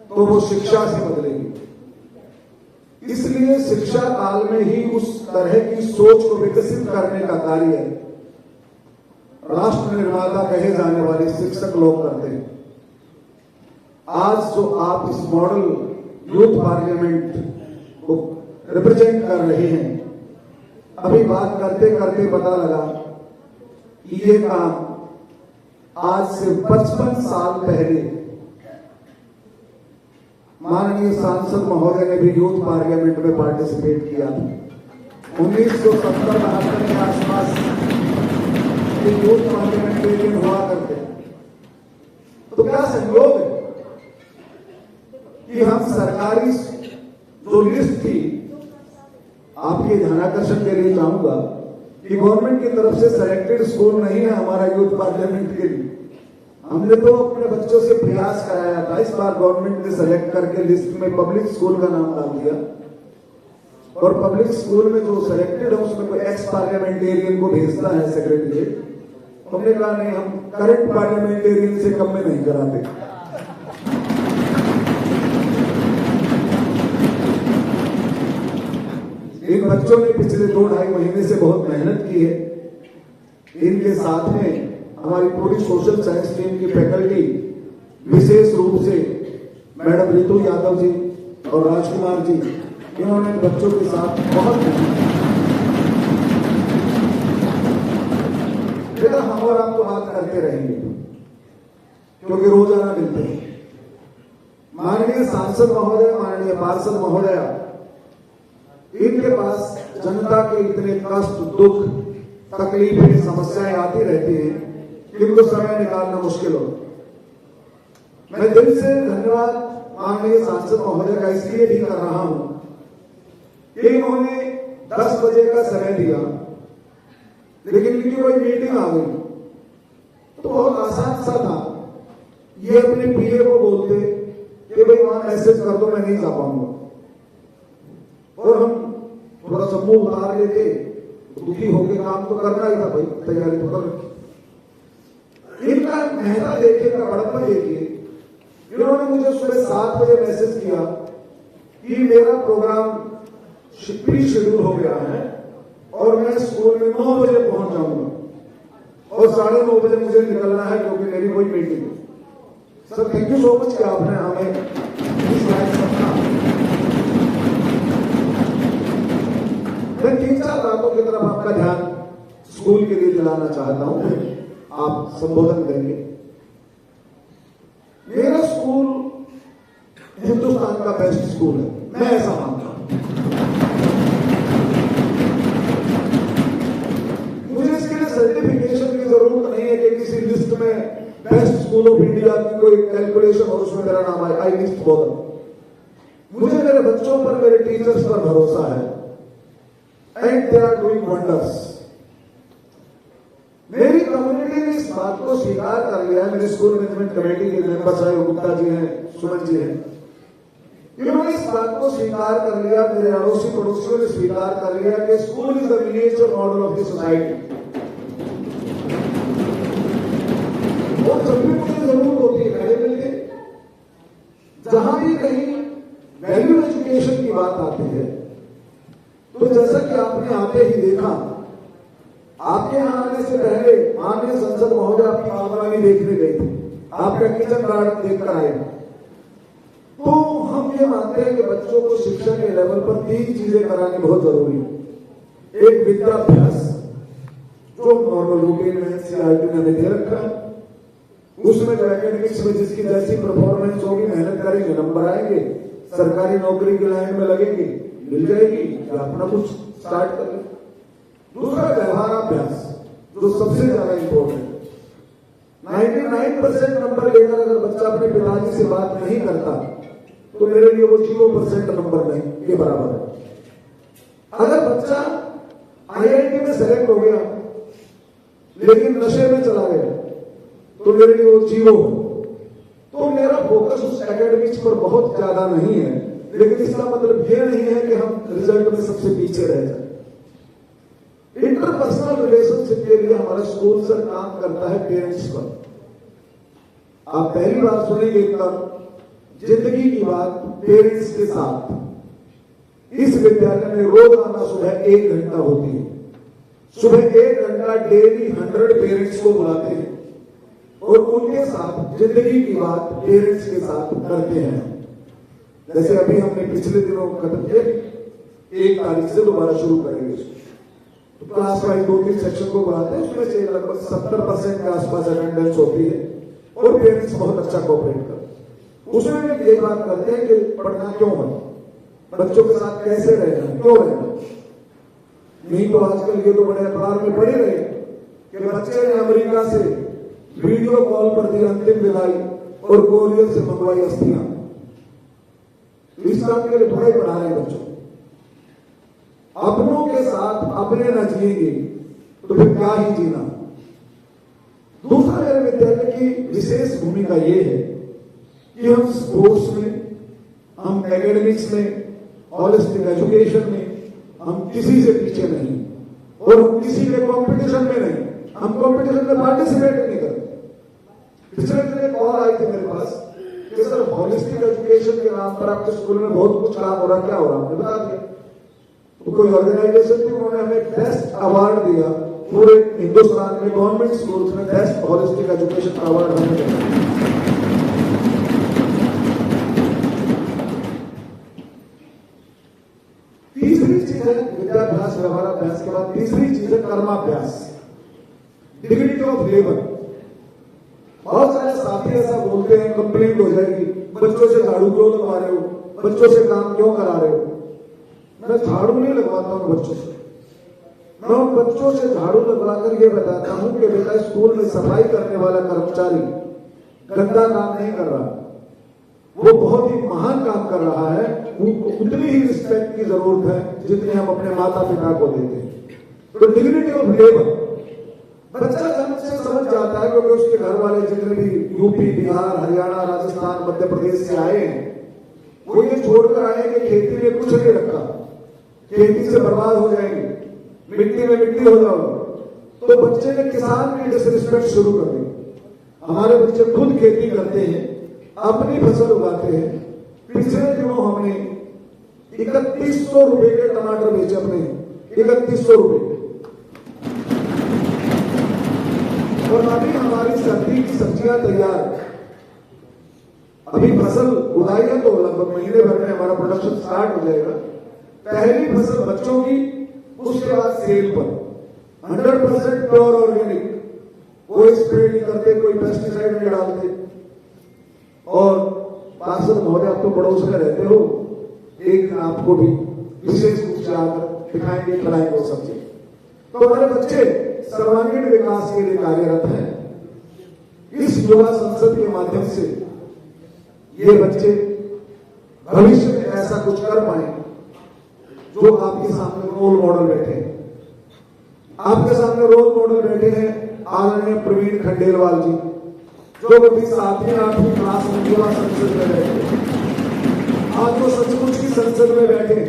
तो वो शिक्षा से बदलेगी। इसलिए शिक्षा काल में ही उस तरह की सोच को विकसित करने का कार्य राष्ट्र निर्माता कहे जाने वाले शिक्षक लोग करते हैं। आज जो आप इस मॉडल यूथ पार्लियामेंट को रिप्रेजेंट कर रहे हैं, अभी बात करते करते पता लगा कि ये काम आज से 55 साल पहले माननीय सांसद महोदय ने भी यूथ पार्लियामेंट में पार्टिसिपेट किया था। 1970-72 के आसपास यूथ पार्लियामेंटेरियन हुआ करते। तो क्या संयोग है कि हम सरकारी जो लिस्ट थी, आपके ध्यानाकर्षण के लिए चाहूंगा कि गवर्नमेंट की तरफ से सिलेक्टेड स्कूल नहीं है हमारा यूथ पार्लियामेंट के लिए। हमने तो अपने बच्चों से प्रयास कराया था, इस बार गवर्नमेंट ने सेलेक्ट करके लिस्ट में पब्लिक स्कूल का नाम डाल दिया, और पब्लिक स्कूल में जो सिलेक्टेड है उसमें कोई एक्स पार्लियामेंटेरियन को भेजता है सेक्रेटरी। हमने कहा नहीं, हम करंट पार्लियामेंटेरियन से कम में नहीं कराते। इन बच्चों ने पिछले 2-2.5 महीने से बहुत मेहनत की है। इनके साथ में हमारी पूरी सोशल साइंस टीम की फैकल्टी, विशेष रूप से मैडम रितु यादव जी और राजकुमार जी, इन्होंने बच्चों के साथ बहुत बेटा हम और आप तो बात करते रहेंगे क्योंकि रोजाना मिलते हैं। माननीय सांसद महोदय, माननीय पार्षद महोदय, इनके पास जनता के इतने कष्ट, दुख, तकलीफें, समस्याएं आती रहती हैं कि इनको समय निकालना मुश्किल हो। मैं दिल से धन्यवाद माननीय सांसद महोदय का इसलिए भी कर रहा हूं कि इन्होंने 10 बजे का समय दिया, लेकिन इनकी कोई मीटिंग आ गई तो बहुत आसान सा था, ये अपने पीए को बोलते कि भाई वहां मैसेज कर दो, मैं नहीं जा पाऊंगा, और हम थोड़ा सा मुंह उतार लेते, दुखी होके काम तो करना ही था भाई, तैयारी तो कर रखी। इनका मेहनत देखिए, इनका बड़प्पन देखिए। इन्होंने मुझे सुबह 7 बजे मैसेज किया कि मेरा प्रोग्राम प्री शेड्यूल हो गया है और मैं स्कूल में 9 बजे पहुंच जाऊंगा और 9:30 बजे मुझे निकलना है क्योंकि मेरी कोई मीटिंग है। Sir thank you so much कि आपने हमें इस लायक समझा। मैं 3-4 बातों की तरफ आपका ध्यान स्कूल के लिए दिलाना चाहता हूं, आप संबोधन करेंगे। मेरा स्कूल हिंदुस्तान का बेस्ट स्कूल है, मैं ऐसा मानता हूं। मुझे इसके लिए सर्टिफिकेशन की जरूरत नहीं है कि किसी लिस्ट में बेस्ट स्कूल ऑफ इंडिया की कोई कैलकुलेशन और उसमें मेरा नाम आए, आई लिस्ट बहुत। मुझे मेरे बच्चों पर, मेरे टीचर्स पर भरोसा है, and they are doing wonders. मेरी कम्युनिटी ने इस बात को स्वीकार कर लिया है, मेरे स्कूल मैनेजमेंट कमेटी के मेंबर चाहे गुप्ता जी हैं, सुमन जी हैं, इन्होंने इस बात को स्वीकार कर लिया, मेरे अड़ोसी पड़ोसियों ने स्वीकार कर लिया कि school is the miniature model of the society. और जब भी मुझे जरूरत होती है खड़े मिलके, जहां भी कहीं वैल्यू एजुकेशन की बात आती है, तो जैसा कि आपने आते ही देखा, आपके यहाँ आने से पहले माननीय संसद महोदय आपकी बागवानी देखने गए थे, आपका किचन गार्डन देखकर आए। तो हम ये मानते हैं कि बच्चों को शिक्षा के लेवल पर 3 चीजें करानी बहुत जरूरी है। एक विद्याभ्यास, जो नॉर्मल रूटीन में सीआरटी ने हमें दे रखा है, उसमें जो एकेडमिक्स में जिसकी जैसी परफॉर्मेंस होगी, मेहनत करेंगे, नंबर आएंगे, सरकारी नौकरी की लाइन में लगेंगे, मिल जाएगी, या अपना कुछ स्टार्ट करें। दूसरा व्यवहाराभ्यास, जो सबसे ज्यादा इंपॉर्टेंट है। 99% नंबर लेकर अगर बच्चा अपने पिताजी से बात नहीं करता तो मेरे लिए वो 0% नंबर नहीं के बराबर है। अगर बच्चा आईआईटी में सेलेक्ट हो गया लेकिन नशे में चला गया तो मेरे लिए वो 0 है। तो मेरा फोकस उस एकेडमिक्स पर बहुत ज्यादा नहीं है, लेकिन इसका मतलब ये नहीं है कि हम रिजल्ट में सबसे पीछे रह जाए। इंटरपर्सनल रिलेशनशिप के लिए हमारा स्कूल सर काम करता है पेरेंट्स पर। आप पहली बार सुनेंगे तब जिंदगी की बात पेरेंट्स के साथ। इस विद्यालय में रोजाना सुबह 1 घंटा होती है। सुबह 1 घंटा डेली 100 पेरेंट्स को बुलाते हैं और उनके साथ जिंदगी की बात पेरेंट्स के साथ करते हैं। जैसे अभी हमने पिछले दिनों खत्म किया, 1 तारीख से दोबारा शुरू करेंगे। तो क्लास वाइज 2-3 सेक्शन को बुलाते हैं, उसमें से लगभग 70% के आसपास अटेंडेंस होती है और पेरेंट्स बहुत अच्छा कोऑपरेट करते हैं। उसमें भी यही बात करते हैं कि पढ़ना क्यों है, बच्चों के साथ कैसे रहना, क्यों रहना। नहीं तो आजकल ये तो बड़े अखबार में पढ़े रहे कि बच्चे ने अमेरिका से वीडियो कॉल पर दी अंतिम विदाई और कोरियर से मंगवाई अस्थियां। इस काम के लिए थोड़ा ही पढ़ा रहे हैं बच्चों। अपनों के साथ अपने न जिएंगे तो फिर क्या ही जीना। दूसरा मेरे विद्यालय की विशेष भूमिका ये है कि हम स्पोर्ट्स में, हम एकेडमिक्स में, होलिस्टिक एजुकेशन में हम किसी से पीछे नहीं और हम किसी के कंपटीशन में नहीं। हम कंपटीशन में पार्टिसिपेट नहीं करते। पिछले दिन एक कॉल आई थी मेरे पास कि सर होलिस्टिक एजुकेशन के नाम पर आपके स्कूल में बहुत कुछ काम हो रहा, क्या हो रहा, हमने बता दिया। तो कोई ऑर्गेनाइजेशन थी, उन्होंने हमें बेस्ट अवार्ड दिया पूरे हिंदुस्तान में गवर्नमेंट स्कूल्स में बेस्ट होलिस्टिक एजुकेशन का अवार्ड हमें दिया। तीसरी चीज है विद्याभ्यास, व्यवहाराभ्यास के बाद तीसरी चीज है कर्माभ्यास, डिग्निटी ऑफ लेबर। बहुत सारे साथी ऐसा बोलते हैं, कंप्लेंट हो जाएगी, बच्चों से झाड़ू क्यों लगवा रहे हो, बच्चों से काम क्यों करा रहे हो। मैं झाड़ू नहीं लगवाता हूं बच्चों से, मैं उन बच्चों से झाड़ू लगवाकर ये बताता हूं कि बेटा स्कूल में सफाई करने वाला कर्मचारी गंदा काम नहीं कर रहा, वो बहुत ही महान काम कर रहा है। उनको उतनी ही रिस्पेक्ट की जरूरत है जितनी हम अपने माता पिता को देते हैं। तो डिग्निटी ऑफ लेबर, बच्चा जन्म से समझ जाता है क्योंकि उसके घर वाले जितने भी यूपी, बिहार, हरियाणा, राजस्थान, मध्य प्रदेश से आए हैं, वो ये छोड़कर आए कि खेती में कुछ नहीं रखा, खेती से बर्बाद हो जाएंगे, मिट्टी में मिट्टी हो जाओगे। तो बच्चे ने किसान की डिसरिस्पेक्ट शुरू कर दी। हमारे बच्चे खुद खेती करते हैं, अपनी फसल उगाते हैं। पिछले दिनों हमने 3100 रुपए के टमाटर बेचे अपने, 3100 रुपए। और अभी हमारी सर्दी की सब्जियां तैयार, अभी फसल उगाई है तो लगभग महीने भर में हमारा प्रोडक्शन स्टार्ट हो जाएगा। पहली फसल बच्चों की, उसके बाद सेल पर 100% प्योर ऑर्गेनिक, कोई स्प्रे नहीं करते, कोई पेस्टिसाइड नहीं डालते। और पार्षद महोदय, आप तो पड़ोस में रहते हो, एक दिन आपको भी विशेष रूप से आकर दिखाएंगे, खिलाएंगे वो सब्जी। तो हमारे बच्चे सर्वांगीण विकास के लिए कार्यरत हैं। इस युवा संसद के माध्यम से ये बच्चे भविष्य में ऐसा कुछ कर पाए जो आपके सामने रोल मॉडल बैठे हैं। आपके सामने रोल मॉडल बैठे हैं आदरणीय प्रवीण खंडेलवाल जी, जो अभी 7वीं 8वीं क्लास में युवा संसद में बैठे, आज वो सचमुच की संसद में बैठे।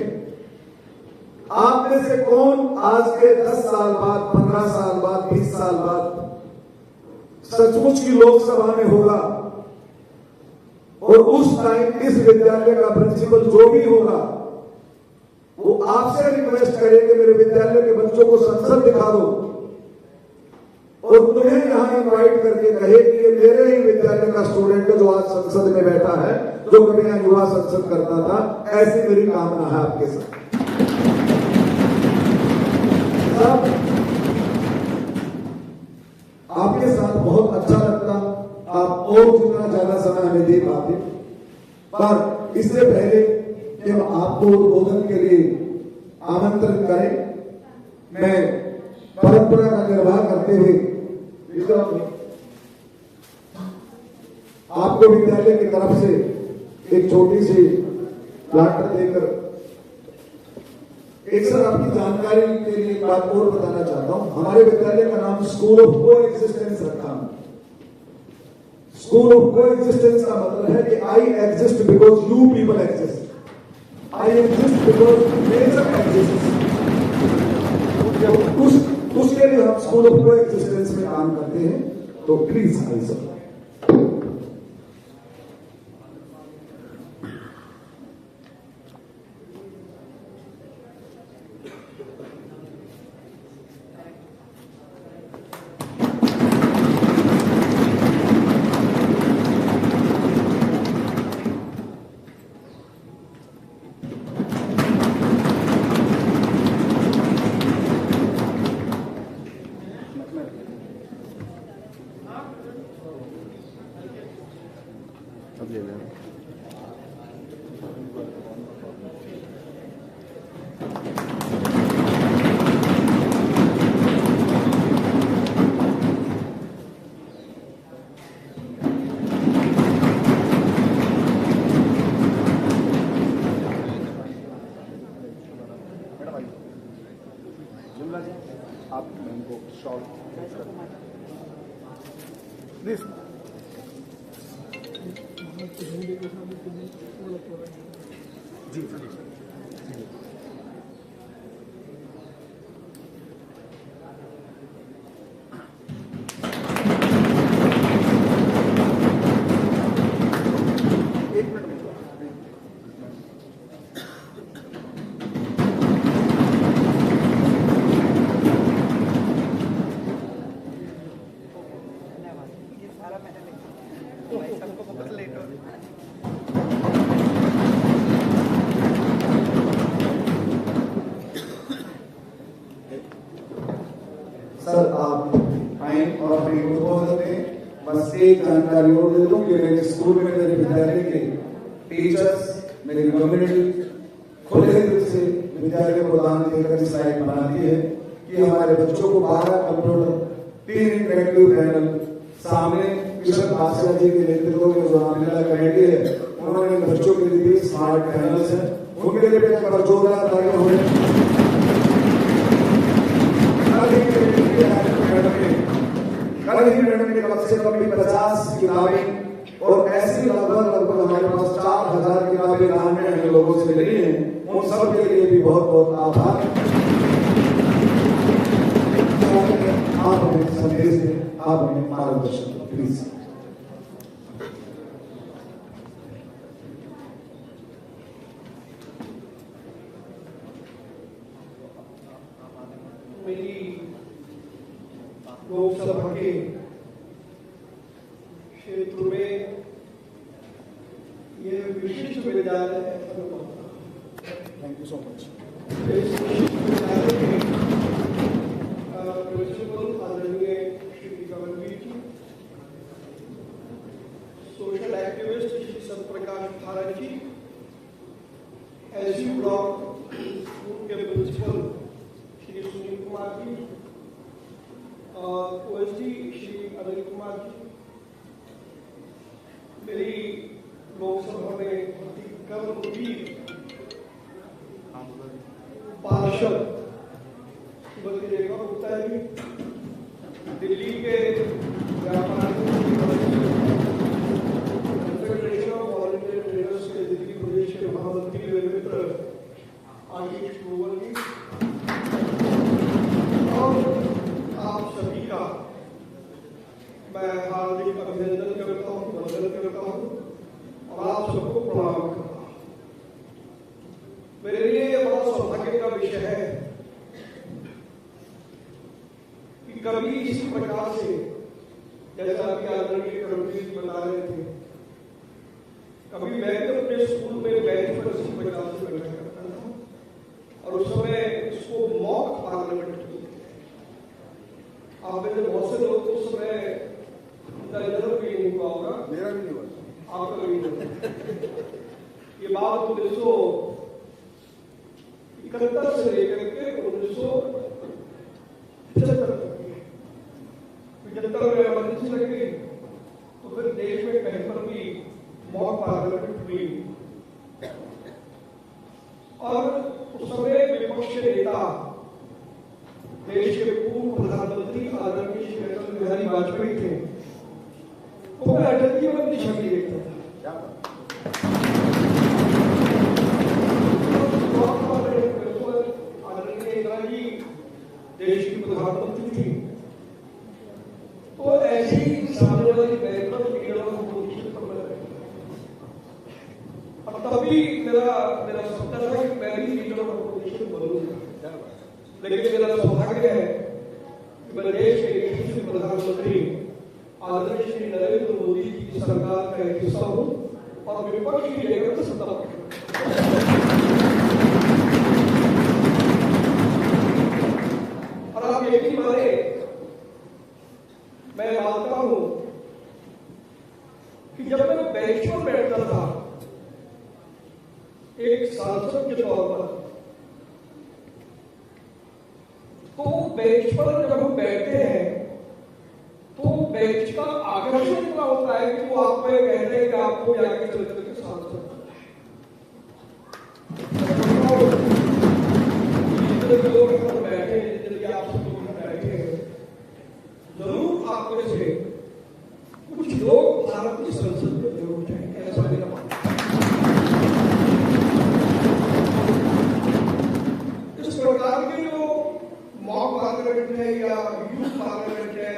आप में से कौन आज के 10 साल बाद, 15 साल बाद, 20 साल बाद सचमुच की लोकसभा में होगा और उस टाइम इस विद्यालय का प्रिंसिपल जो भी होगा वो आपसे रिक्वेस्ट करे कि मेरे विद्यालय के बच्चों को संसद दिखा दो, और तुम्हें यहाँ इनवाइट करके कहे कि ये मेरे ही विद्यालय का स्टूडेंट है जो आज संसद में बैठा है, जो कभी यहाँ युवा संसद करता था, ऐसी मेरी कामना है आपके साथ। आपके साथ बहुत अच्छा लगता, आप और जितना ज्यादा समय हमें दे पाते, पर इससे पहले कि हम आपको उद्बोधन के लिए आमंत्रित करें, मैं परंपरा का निर्वाह करते हुए आपको विद्यालय की तरफ से एक छोटी सी प्लाटर देकर एक सर आपकी जानकारी के लिए एक बात और बताना चाहता हूं। हमारे विद्यालय का नाम स्कूल ऑफ को एग्जिस्टेंस रखा है। स्कूल ऑफ को एग्जिस्टेंस का मतलब है कि I exist because you people exist, I exist because nature exist. उसके लिए हम स्कूल ऑफ को एग्जिस्टेंस में काम करते हैं, तो प्लीज आई सर। अब ले लेना। जुमला जी, आप इनको शॉर्ट प्लीज। जी एक मिनट में सर आप आए और अपने उद्बोधन में बस एक जानकारी और दे दूं कि मेरे स्कूल में मेरे विद्यालय के टीचर्स, मेरी कम्युनिटी खुले दिल से विद्यालय को दान देकर इस लायक बनाती है कि हमारे बच्चों को 12 कंप्यूटर, 3 इंटरेक्टिव पैनल, सामने किशन बासिया जी के नेतृत्व में जो रामलीला कमेटी है, उन्होंने बच्चों के लिए स्मार्ट पैनल्स हैं, उनके लिए जोरदार तालियां हो रही है। कल ही मैडम ने कम से कम 50 किताबें और ऐसी लगभग हमारे पास 4000 किताबें दान में हमें लोगों से मिली हैं, उन सब के लिए भी बहुत बहुत आभार। आप हमें संदेश दें, आप हमें मार्गदर्शन दें प्लीज। मेरी लोकसभा के क्षेत्र में ये विशिष्ट विद्यालय है। Thank you so much. इस विशिष्ट विद्यालय के प्रिंसिपल आदरणीय श्री कमलवीर जी, सोशल एक्टिविस्ट श्री सत्यप्रकाश भारत जी, एसयू ब्लॉक स्कूल के प्रिंसिपल श्री सुनील कुमार जी, ओएसडी श्री अनिल कुमार जी, मेरी लोकसभा में भर्ती कर्मवीर पार्षद श्रीमती रेखा गुप्ता जी, दिल्ली के फेडरेशन ऑफ वॉलंटियर ट्रेनर्स के दिल्ली प्रदेश के महामंत्री व मित्र आशीष ग्रोवर जी, और आप सभी का मैं हार्दिक अभिनंदन करता हूँ, वंदन करता हूँ और आप सबको प्रणाम करता हूँ। मेरे लिए बड़ा सौभाग्य का विषय है कि कभी इसी प्रकार से, जैसा कि आदरणीय कर्मवीर बता रहे थे, कभी मैं भी अपने स्कूल में बेंच पर इसी प्रकार से बैठा करता था और उस समय इसको मॉक पार्लियामेंट कहते हैं। आप में से बहुत से लोग उस समय जन्म भी नहीं हुआ होगा, मेरा भी नहीं हुआ, आपका भी नहीं। ये बात 1971 से लेकर के 1975 तक की है। 75 में इमरजेंसी लग गई तो फिर देश में कहीं पर भी मॉक पार्लियामेंट हुई और उस समय विपक्ष के नेता देश के पूर्व प्रधानमंत्री आदरणीय श्री अटल बिहारी वाजपेयी थे। तो मैं अटल जी में अपनी छवि देखता था। आदरणीय इंदिरा जी देश की प्रधानमंत्री थी, तो ऐसी सामने वाली बैंक पर लीडरों को पोजीशन पर मैं रहता और तभी मेरा सपना था कि मैं भी लीडरों को पोजीशन बनूंगा। लेकिन मेरा सौभाग्य है कि मैं देश के यशस्वी प्रधानमंत्री आदरणीय श्री नरेंद्र मोदी जी की सरकार का एक हिस्सा हूं और विपक्ष की जगह पर सत्ता पर। और आप यकीन माने, मैं मानता हूं कि जब मैं बेंच पर बैठता था एक सांसद के तौर पर, तो बेंच पर जब हम बैठते हैं तो बेंच का आकर्षण इतना होता है कि वो आपको ये कहते हैं कि आपको आगे चल करके सांसद लोग बैठे, यदि आप सब लोग बैठे हैं, जरूर आपको से कुछ लोग भारत की संसद में जरूर जाएंगे, ऐसा मेरा मानना है। इस प्रकार के जो मॉक पार्लियामेंट है या यूथ पार्लियामेंट है,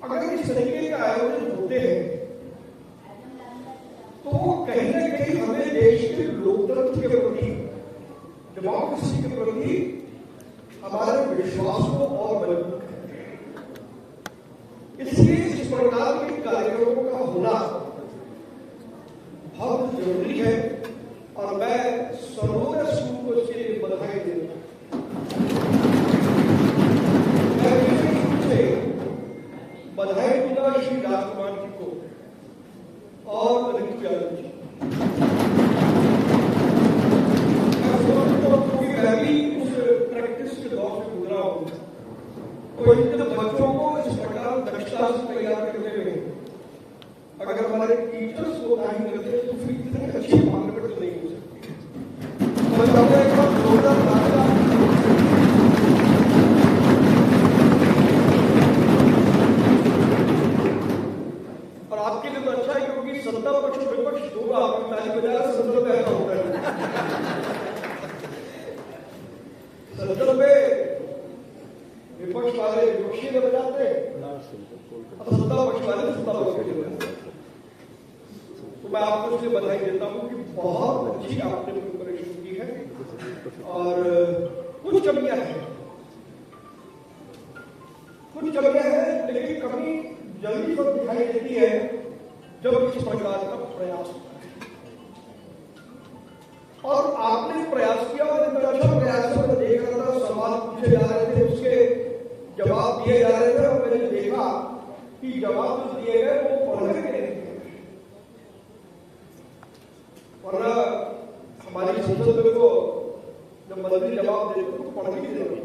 अगर इस तरीके के आयोजन होते हैं तो कहीं ना कहीं हमें देश के लोकतंत्र के प्रति, डेमोक्रेसी के प्रति हमारे विश्वास को और मजबूत करते हैं। इसलिए इस प्रकार के कार्यक्रमों का होना बहुत जरूरी है और मैं सर्वोदय स्कूल को इसके लिए बधाई देता हूं। मैं विशेष रूप से बधाई दूंगा श्री राजकुमार जी को और रितु यादव जी। मैं भी उस प्रैक्टिस के दौर से गुजरा हूं, तो इन बच्चों को इस प्रकार दक्षता से तैयार करने में अगर हमारे टीचर्स को नहीं करते तो फिर इतनी अच्छी पार्लियामेंट नहीं हो सकती। मैं चाहूंगा एक बार जोरदार और आपके लिए तो अच्छा है क्योंकि सत्ता पक्ष विपक्ष होगा, आपकी ताली बजा संसद में ऐसा होता है। संसद में विपक्ष वाले विपक्षी ने बजाते हैं और सत्ता पक्ष वाले सत्ता पक्ष ने बजाते हैं। तो मैं आपको इसलिए बधाई देता हूं कि बहुत अच्छी आपने प्रिपरेशन की है और कुछ कमियां हैं, लेकिन कमी जल्दी पर दिखाई देती है जब इस प्रकार का प्रयास होता है। और आपने प्रयास किया और एक अच्छा प्रयास में देख रहा था, सवाल पूछे जा रहे थे, उसके जवाब दिए जा रहे थे और मैंने देखा कि जवाब जो दिए गए वो पढ़ने के नहीं, वरना हमारी संसद में तो जब मंत्री जवाब देते तो पढ़ने की जरूरत है।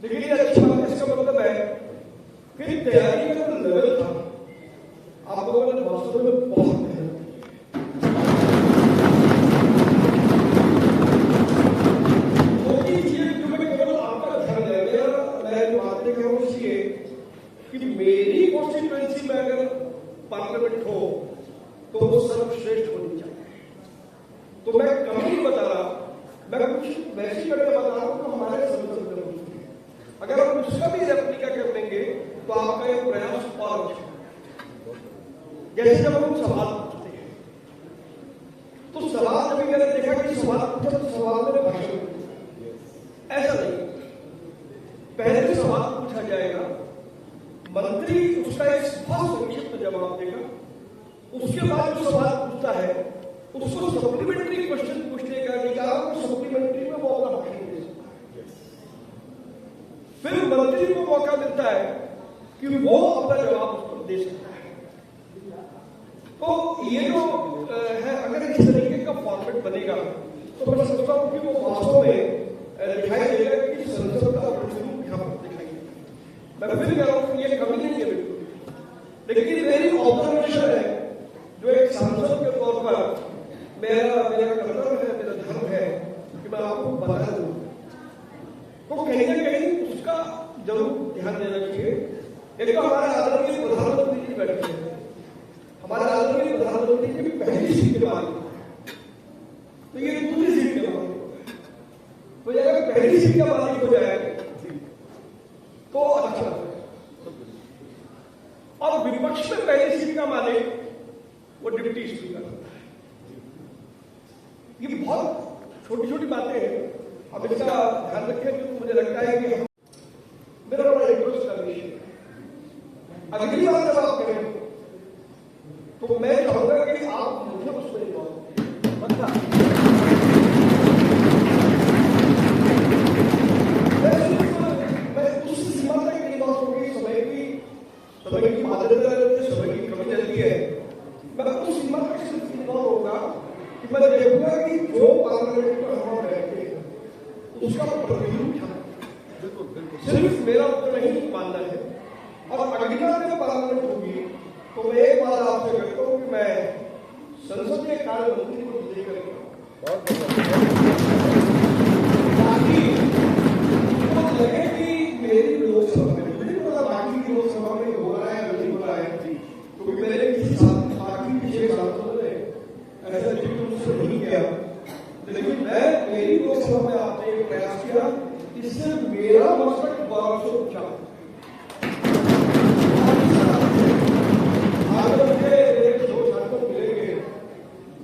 लेकिन ये अच्छा, इसका मतलब है फिर तैयारी का जो लेवल था आप लोगों ने वास्तव में बहुत मेहनत की। मोदी जी जो मैं केवल आपका ध्यान है, मैं जो बातें कर रहा हूँ इसलिए कि मेरी कॉन्स्टिट्यूएंसी में अगर पार्लियामेंट हो तो वो सर्वश्रेष्ठ होनी चाहिए। तो मैं कम नहीं बता रहा, मैं कुछ वैसी घटना बता रहा हूँ तो हमारे संसद में होती है। अगर हम उसका भी रेप्लिका कर लेंगे तो आपका एक प्रयास और अच्छा। जैसे जब हम सवाल पूछते हैं तो सवाल जब मैंने देखा कि सवाल पूछा तो सवाल में भाषण ऐसा नहीं, मंत्री उसका एक बहुत संक्षिप्त जवाब देगा, उसके बाद जो सवाल पूछता है उसको सप्लीमेंट्री क्वेश्चन पूछने का अधिकार सप्लीमेंट्री में वो अपना भाषण दे सकता है। फिर मंत्री को मौका मिलता है कि वो अपना जवाब उस पर दे सकता है। तो ये जो है, अगर इस तरीके का फॉर्मेट बनेगा तो मैं समझता हूँ कि वो वास्तव में दिखाई देगा कि संसद का प्रतिरूप यहाँ पर दिखाई देगा। मैं फिर कह रहा हूँ ये कमी नहीं है बिल्कुल, लेकिन मेरी ऑब्जर्वेशन है जो एक सांसद के तौर पर मेरा कर्तव्य है, मेरा धर्म है कि मैं आपको बता दूं, तो कहीं ना कहीं उसका जरूर ध्यान देना चाहिए। एक तो हमारे आदरणीय प्रधानमंत्री जी बैठे हैं, हमारे आदरणीय प्रधानमंत्री की पहली सीट के बाद तो ये दूसरी सीट के बाद, तो ये अगर पहली सीट का मालिक हो जाए तो अच्छा है। और विपक्ष में पहली सीट का मालिक वो डिप्टी स्पीकर होता है। ये बहुत छोटी छोटी बातें हैं, अब इसका ध्यान रखें। तो मुझे लगता है कि मेरा बड़ा इंटरेस्ट का विषय है। अगली बार जब आप करें तो मैं चाहूंगा कि आप मुझे उसमें मैं उस सीमा तक नहीं पहुंचूंगी, समय की माध्यमता समय की कमी चलती है, मैं उस सीमा तक सिर्फ इन्वॉल्व होगा कि मैं देखूंगा कि जो पार्लियामेंट में हम बैठते हैं उसका प्रतिरूप सिर्फ मेरा उत्तर नहीं मानना है। और अगली बार जब पार्लियामेंट होगी तो मैं एक बात आपसे कहता हूँ कि मैं संसदीय कार्य मंत्री को लेकर ताकि लगे कि मेरी लोकसभा में मुझे पता बाकी की लोकसभा में हो रहा है नहीं हो रहा है, क्योंकि मेरे किसी बाकी पिछले सांसदों ने ऐसा जिक्र मुझसे नहीं किया, लेकिन मैं मेरी लोकसभा में आपने एक प्रयास किया, इससे मेरा मस्तक गौरव से ऊंचा। मिलेंगे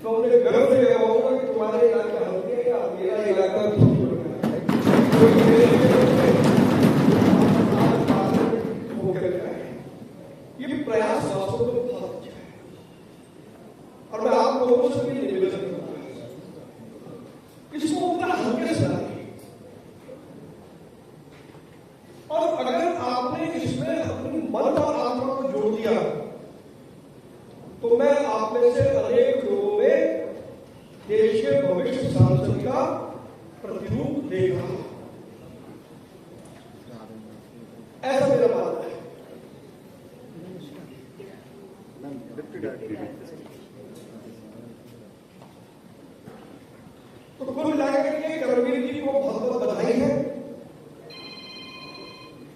तो उन्हें गर्व से कहूंगा कि तुम्हारे इलाका हल्के या मेरा इलाका ये प्रयास वास्तव में बहुत अच्छा है और मैं आप लोगों से भी निवेदन करूंगा इसको उतना हल्के से लाइए। और अगर आपने इसमें अपनी मन और आत्मा को जोड़ दिया तो मैं आप में से अनेक लोगों में देश के भविष्य सांसद का प्रतिरूप देख रहा हूं, ऐसा मेरा मानना है। तो कुल मिलाकर के करमवीर जी को बहुत बहुत बधाई है,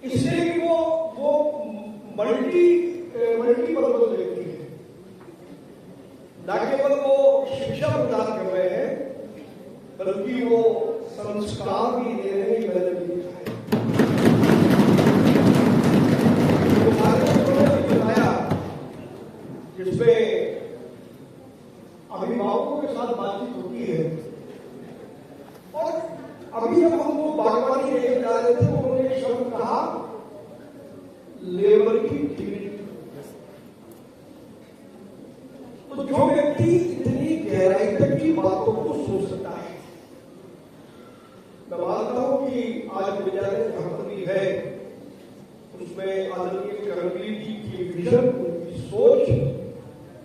इसलिए कि वो मल्टी पर्पज व्यक्ति है, न केवल वो शिक्षा प्रदान कर रहे हैं बल्कि वो संस्कार भी दे रहे हैं। मैंने भी देखा है बताया जिसमें अभिभावकों के साथ बातचीत होती है और अभी जब हम वो बागवानी लेकर जा रहे थे तो उन्होंने एक शब्द कहा लेबर की डिग्निटी। तो जो व्यक्ति इतनी गहराई तक की बातों को सोच सकता है, मैं मानता हूं कि आज विद्यालय जहां पर भी है उसमें आदरणीय करमवीर जी की विजन, उनकी सोच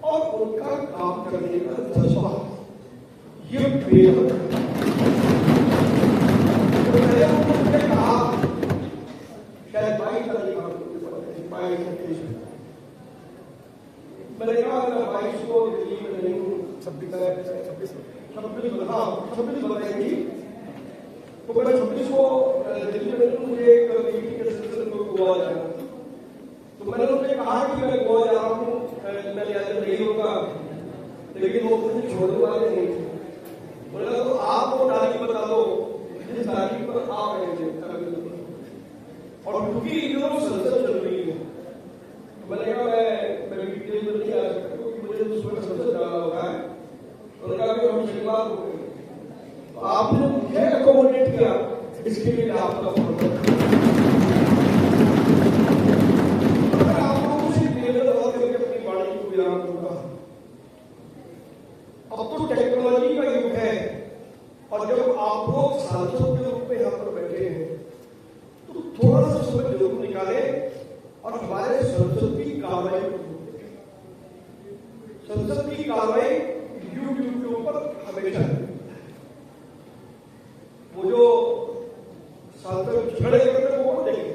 और उनका काम करने का जज्बा ये बेहद कहा शायद 22 तारीख मैंने कहा अगर 22 को दिल्ली में नहीं हूँ 26 बताएंगी तो मैं 26 को दिल्ली में मुझे एक मीटिंग के सिलसिले में गोवा जाना, तो मैंने उनसे कहा कि मैं गोवा जा रहा हूँ, मैं याद नहीं होगा, लेकिन वो मुझे छोड़ने वाले नहीं थे। बोला तो आप वो तारीख बता दो जिस तारीख पर आप रहे थे, और क्योंकि जो संसद चल रही है मैंने कहा मैं डिटेल में नहीं आ सकता क्योंकि मुझे उसमें संसद जाना होगा है। उन्होंने कहा कि हम शनिवार को करेंगे, तो आपने मुझे अकोमोडेट किया, इसके लिए आपका संसद की कार्रवाई को रोकते हैं। संसद की कार्रवाई यूट्यूब के ऊपर हमेशा वो जो सांसद झगड़े करते हैं वो देखें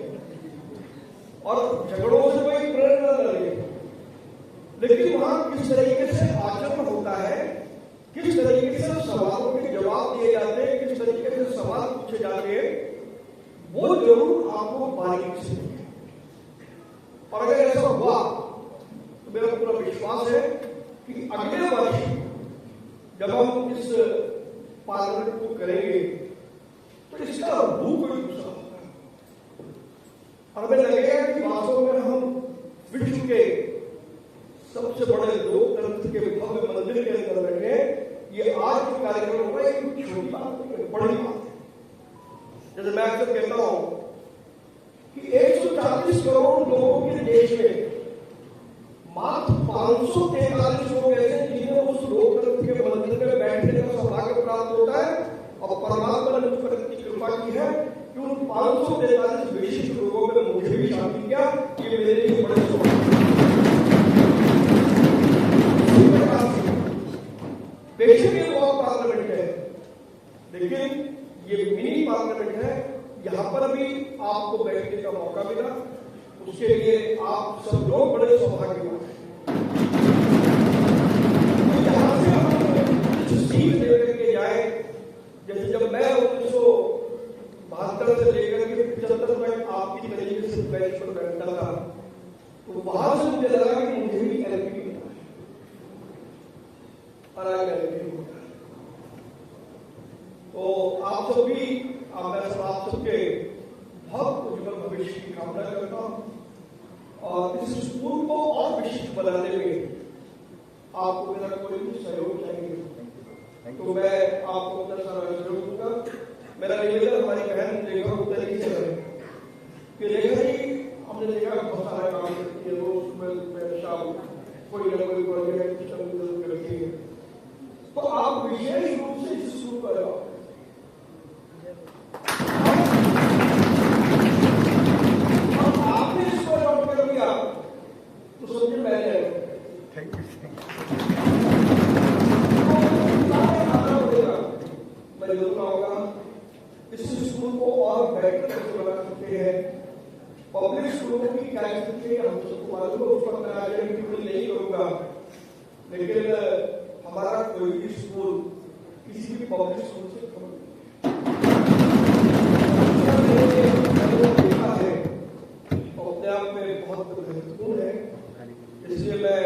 और झगड़ों से कोई प्रेरणा न लगे, लेकिन वहां किस तरीके से आचरण होता है, किस तरीके से सवालों के जवाब दिए जाते हैं, किस तरीके से सवाल पूछे जाते हैं, वो जरूर आपको बारीकी से देखें। और अगर ऐसा हुआ तो मेरा पूरा विश्वास है कि अगले वर्ष जब हम इस पार्लियामेंट को करेंगे तो इसका रूप कोई दूसरा होगा और हमें लगेगा कि वास्तव में हम विश्व के सबसे बड़े लोकतंत्र के भव्य मंदिर के अंदर बैठे। ये आज जो कार्यक्रम होगा ये कोई छोटी बात नहीं, बड़ी बात है। जैसे मैं अक्सर कहता हूं कि 140 करोड़ लोगों के देश में मात्र 543 लोग ऐसे जिन्हें उस लोकतंत्र के मंदिर में बैठने का सौभाग्य प्राप्त होता है और परमात्मा ने मुझ पर इतनी कृपा की है कि उन 543 विशिष्ट लोगों में मुझे भी शामिल किया। ये मेरे लिए बड़े सौभाग्य। बेशक ये वॉक पार्लियामेंट है, लेकिन ये मिनी पार्लियामेंट है। यहां पर भी आपको बैठने का मौका मिला, उसके लिए आप सब लोग बड़े सौभाग्यवान हैं। तो यहां से हम कुछ सीख लेकर के जाए। जैसे जब मैं 1972 से लेकर के 75 तक आपकी तरीके से बेंच पर बैठता था, तो वहां से मुझे लगा कि मुझे भी एलपी मिला है। तो आप सब भी आप सबके बहुत उज्जवल भविष्य की कामना करता हूं और इस स्कूल को और विशिष्ट बनाने में आपको मेरा कोई भी सहयोग चाहिए तो मैं आपको अपना सारा सहयोग दूंगा। मेरा निवेदन हमारी बहन रेखा उत्तर की से है कि रेखा जी हमने देखा बहुत सारा काम करती है, रोज सुबह शाम कोई ना कोई प्रोजेक्ट करती है, तो आप विशेष रूप से इस स्कूल पर आओ। आपने इसको अडॉप्ट कर लिया तो समझे मैंने मैं जरूर आऊंगा। इस स्कूल को और बेहतर कैसे बना सकते हैं, पब्लिक स्कूलों की क्या स्थिति है हम सबको मालूम है, उस पर मैं आज नहीं करूंगा, लेकिन हमारा कोई भी स्कूल किसी भी पब्लिक स्कूल से कम देखा है और अपने आप में बहुत महत्वपूर्ण है। इसलिए मैं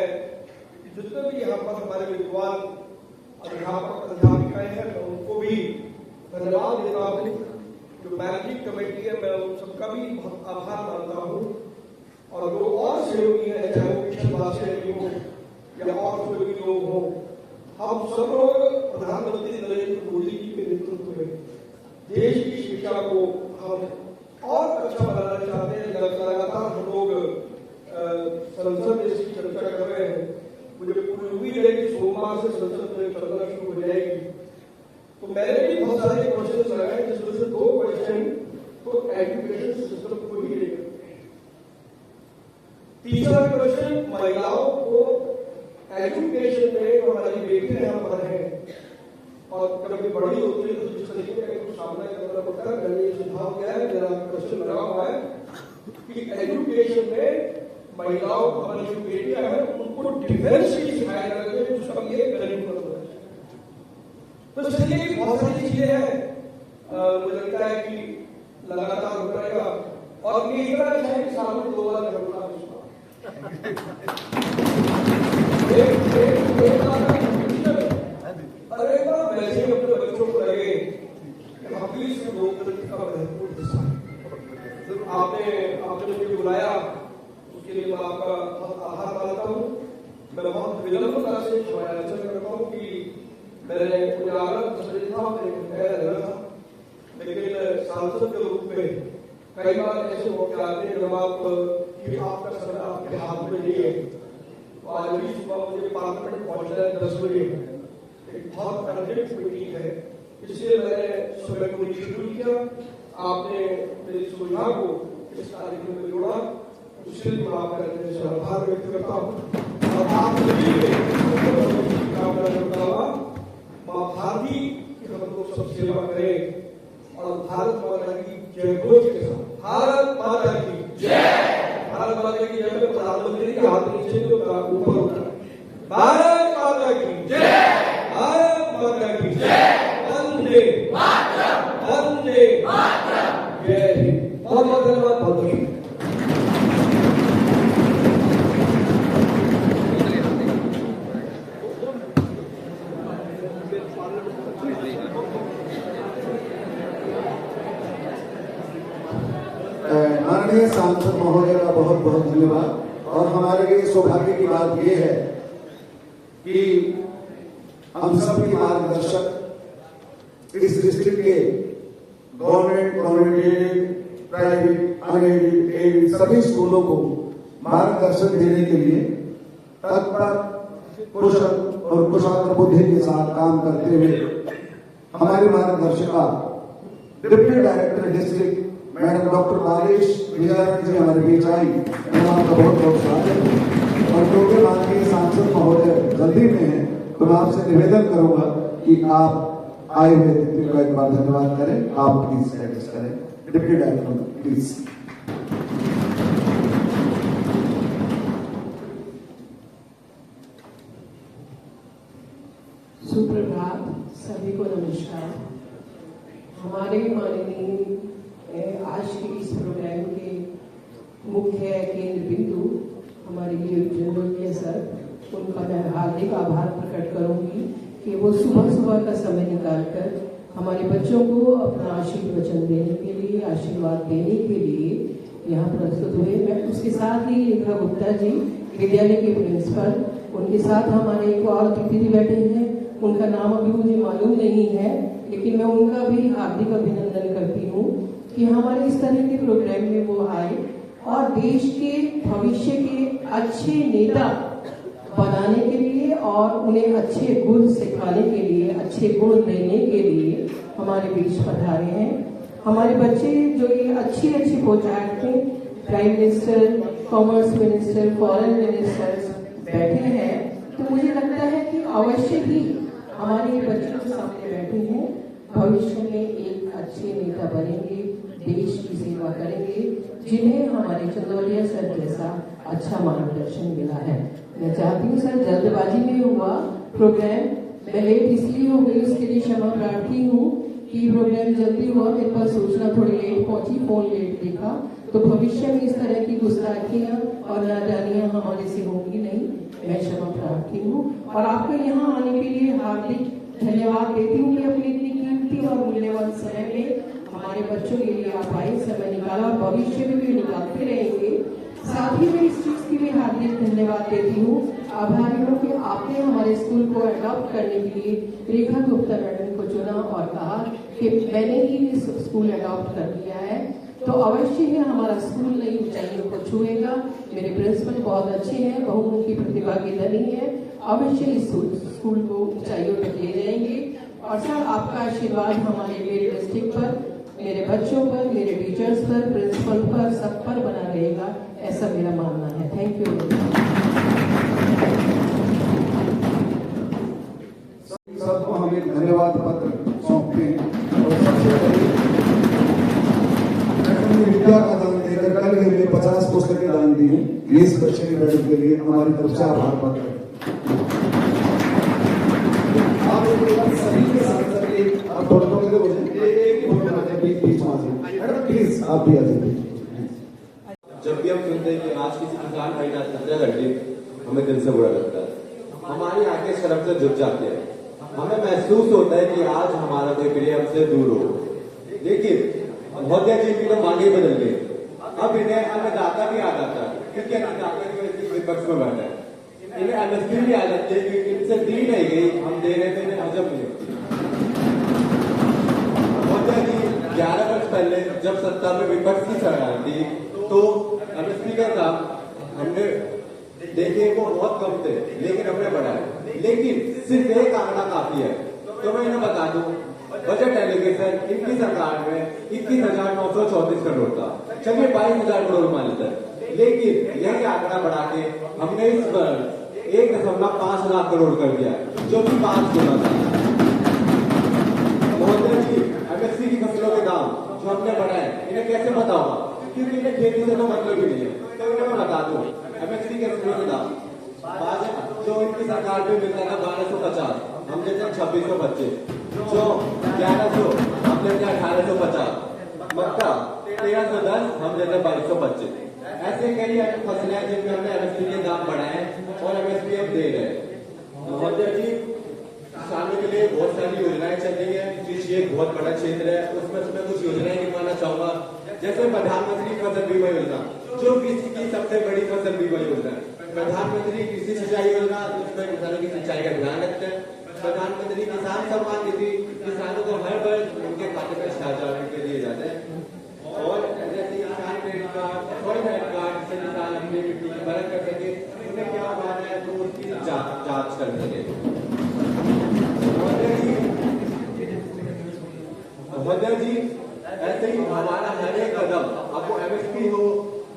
जितने भी यहाँ पर हमारे विद्वान अध्यापक अध्यापिकाएं हैं मैं उनको भी धन्यवाद देता हूँ। जो मैनेजिंग कमेटी है मैं उन सबका भी बहुत आभार मानता हूँ और जो और सहयोगी है चाहे वो मिशन वासी हो या और कोई भी लोग हो, हम सब लोग प्रधानमंत्री नरेंद्र मोदी जी के नेतृत्व में देश की शिक्षा को हम और अच्छा बनाना चाहते हैं। लगातार हम लोग संसद में इसकी चर्चा कर रहे हैं। मुझे पूरी उम्मीद है कि सोमवार से संसद में चर्चा शुरू हो जाएगी। तो मैंने भी बहुत सारे क्वेश्चन लगाए जिसमें से 2 क्वेश्चन तो एजुकेशन सिस्टम को ही लेकर, तीसरा क्वेश्चन महिलाओं को एजुकेशन में हमारी बेटियां यहाँ पर है और कभी बड़ी होती है तो जिस तरीके का सामना करना पड़ता है। मैंने ये सुझाव किया है, मेरा क्वेश्चन लगा हुआ है कि एजुकेशन में महिलाओं को हमारी जो बेटियां हैं उनको डिफेंस भी सिखाया जाता है, जो सब ये गरीब कर रहे हैं। तो इसलिए बहुत सारी चीजें हैं, मुझे लगता है कि लगातार हो रहेगा और ये इतना अच्छा है कि सामने 2 बार घटना अरे वैसे ही अपने बच्चों को लगे कि हम भी इसमें लोकतंत्र का महत्वपूर्ण हिस्सा है। आपने मुझे बुलाया उसके लिए मैं आपका बहुत आभार मानता हूँ। मैं बहुत विनम्रता से क्षमायाचन करता हूँ कि मैंने लेकिन सांसद के रूप में कई बार ऐसे मौके आते हैं जब आपका समय आपके हाथ में नहीं है। तो आज भी सुबह मुझे पार्लियामेंट पहुंचना है 10 बजे, एक बहुत अर्जेंट मीटिंग है, इसलिए मैंने सुबह को शेड्यूल किया। आपने मेरी सुविधा को इस कार्यक्रम में जोड़ा उसके लिए माफ करने से आभार व्यक्त करता हूँ और आप सभी के कामना करता हुआ माँ भारती की हम लोग सब सेवा करें और भारत माता की जय घोष के साथ भारत माता की जय। भारत माता की जय में प्रधानमंत्री के हाथ नीचे तो ऊपर उठा भारत माता की जय। भारत माता की जय। वंदे मातरम। वंदे मातरम। जय हिंद। बहुत बहुत धन्यवाद। बहुत बहुत माननीय सांसद महोदय का बहुत बहुत धन्यवाद। और हमारे लिए सौभाग्य की बात यह है कि हम सबके मार्गदर्शक इस डिस्ट्रिक्ट के government aided, private, unaided, aided सभी स्कूलों को मार्गदर्शन देने के लिए तत्पर, कुशल और कुशाग्र बुद्धि के साथ काम करते हुए हमारी मार्गदर्शिका deputy director district madam doctor बारिश विजयन जी हमारे बीच आई। मैं आपका बहुत बहुत स्वागत है। और क्योंकि माननीय सांसद महोदय जल्दी में है तो मैं आपसे निवेदन करूंगा कि आप आए हुए अतिथि का एक बार धन्यवाद करें। आप प्लीज एड्रेस करें। Deputy director please. सुप्रभात, सभी को नमस्कार। हमारे माननीय आज के इस प्रोग्राम के मुख्य केंद्र बिंदु हमारे लिए सर, उनका मैं हार्दिक आभार प्रकट करूंगी कि वो सुबह सुबह का समय निकालकर हमारे बच्चों को अपना आशीर्वचन देने के लिए, आशीर्वाद देने के लिए यहाँ प्रस्तुत हुए। मैं उसके साथ ही रेखा गुप्ता जी विद्यालय के प्रिंसिपल, उनके साथ हमारे एक और अतिथि बैठे हैं, उनका नाम अभी मुझे मालूम नहीं है, लेकिन मैं उनका भी हार्दिक अभिनंदन करती हूँ कि हमारे इस तरह के प्रोग्राम में वो आए और देश के भविष्य के अच्छे नेता बनाने के लिए और उन्हें अच्छे गुण सिखाने के लिए, अच्छे गुण देने के लिए हमारे बीच पधारे हैं। हमारे बच्चे जो ये अच्छी अच्छी पोशाक में prime minister, commerce minister, foreign ministers बैठे हैं, तो मुझे लगता है कि अवश्य ही हमारे बच्चों के सामने बैठे हैं, भविष्य में एक अच्छे नेता बनेंगे, देश की सेवा करेंगे, जिन्हें हमारे चंदौलिया सर जैसा अच्छा मार्गदर्शन मिला है। मैं चाहती हूँ सर, जल्दबाजी में हुआ प्रोग्राम, मैं लेट इसलिए हो गई, उसके लिए क्षमा प्रार्थी हूँ कि प्रोग्राम जल्दी हुआ, मेरे पास सूचना थोड़ी लेट पहुंची, फोन लेट देखा, तो भविष्य में इस तरह की गुस्ताखियां और नादानियां हमारे से होंगी नहीं, मैं क्षमा प्रार्थी हूँ। और आपको यहाँ आने के लिए हार्दिक धन्यवाद देती हूँ कि अपनी इतनी कीमती और मूल्यवान समय में हमारे बच्चों के लिए आप आए, समय निकाला और भविष्य में भी निकालते रहेंगे। साथ ही मैं इस चीज की भी हार्दिक धन्यवाद देती हूँ, आभारी हूँ कि आपने हमारे स्कूल को अडॉप्ट करने के लिए रेखा गुप्ता मैडम को चुना और कहा कि मैंने ही इस स्कूल अडॉप्ट कर लिया है, तो अवश्य ही हमारा स्कूल नई ऊंचाइयों को छुएगा। मेरे प्रिंसिपल बहुत अच्छे हैं, बहुमुखी प्रतिभा के धनी है, अवश्य इस स्कूल को ऊंचाइयों तक ले जाएंगे। और सर, आपका आशीर्वाद हमारे मेरे डिस्ट्रिक्ट पर, मेरे बच्चों पर, मेरे टीचर्स पर, प्रिंसिपल पर, सब पर बना रहेगा, ऐसा मेरा मानना है। Thank you. सबको हम एक धन्यवाद पत्र सौंपते हैं और सबसे पहले विद्या का दान देकर कल में 50 पुस्तकें दान दी हैं, ये स्पेशली मैडम के लिए हमारी तरफ से आभार पत्र है। आप सभी के साथ आप फोटो के एक फोटो बीच में प्लीज आप भी आ जाइए। जब भी हम सुनते हैं कि आज किसी किसान भाई ने 15 घंटे, हमें दिल से बुरा लगता है, हमारी आंखें शर्म से झुक जाती है, हमें महसूस होता है कि आज हमारा कोई प्रिय हमसे दूर हो। लेकिन महोदय जी की तो मांगे बदल गई, अब इन्हें अन्नदाता भी याद आता है, क्योंकि अन्नदाता की वजह से विपक्ष में बैठा है, इन्हें एमएसपी भी याद आती है क्योंकि इनसे दी नहीं गई, हम दे रहे थे, इन्हें हजम नहीं होती। महोदय जी 11 वर्ष पहले जब सत्ता में विपक्ष की सरकार थी तो एमएसपी का दाम हमने देखे वो बहुत कम थे, लेकिन हमने बढ़ाया, लेकिन सिर्फ एक आंकड़ा काफी है। तो मैं इन्हें बता दूं, बजट एलोकेशन इनकी सरकार में 21,934 करोड़ था, चलिए 22,000 करोड़ मान लेते हैं, लेकिन यही आंकड़ा बढ़ा के हमने इस पर 1.5 लाख करोड़ कर दिया, जो कि 5 गुना था। महोदय जी, एमएसपी की फसलों के दाम जो हमने बढ़ाए, इन्हें कैसे पता होगा? क्योंकि इन्हें खेती से तो मतलब ही नहीं है। तो इन्हें मैं बता दूं, एमएसपी के फसलों के दाम जो इनकी सरकार पे मिलता है 1250, हम देते हैं 2625, जो 1100 हम देते हैं 1850, मक्का 1310 हम देते हैं 2225। ऐसे कई फसलें हैं जिनमें हमने एमएसपी के दाम बढ़ाए और एमएसपी अब दे रहे हैं। महोदय जी, किसानों के लिए बहुत सारी योजनाएं चल रही है। कृषि एक बहुत बड़ा क्षेत्र है, उसमें मैं कुछ योजनाएं गिनवाना चाहूंगा। जैसे प्रधानमंत्री फसल बीमा योजना, जो कृषि की सबसे बड़ी फसल बीमा योजना है। प्रधानमंत्री कृषि सिंचाई योजना, जिसमें किसानों की सिंचाई का ध्यान रखते हैं। प्रधानमंत्री किसान सम्मान निधि, किसानों को हर वर्ष उनके खाते में 6,000 रुपए दिए जाते हैं। और जैसे किसान credit card, soil health card, जिससे किसान अपनी मिट्टी की परख कर सके, उन्हें क्या हुआ है तो उसकी जांच कर सके। महोदय जी, ऐसे ही हमारा हर एक कदम, आपको एमएसपी हो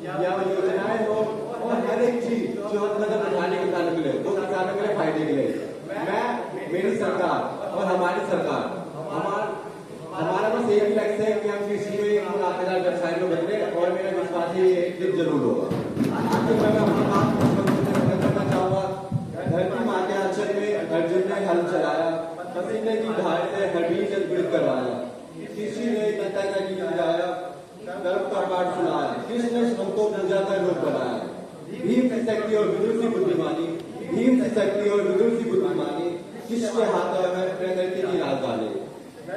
या योजनाएं हो, और हर एक चीज जो हम कदम उठाने किसानों के लिए, वो किसानों के लिए फायदे के लिए। मैं, मेरी सरकार और हमारी सरकार, हमारा बस एक ही लक्ष्य है कि हम कृषि में 1,00,000 व्यवसाय में बदले, और मेरा विश्वास है ये एक दिन जरूर होगा। आखिर में मैं अपनी बात करना चाहूंगा। धरती माँ के आंचल में अर्जुन ने हल चलाया, पसीने की धार से हर बीज अंकुरित करवाया, किसी ने जनता का गीत गाया, कर्म का पाठ सुनाया, कृष्ण ने संतों पूजा का रूप बनाया। भीम की शक्ति और विदुर की बुद्धिमानी, भीम की शक्ति और विदुर की बुद्धिमानी, किसके हाथों में प्रकृति की राजधानी।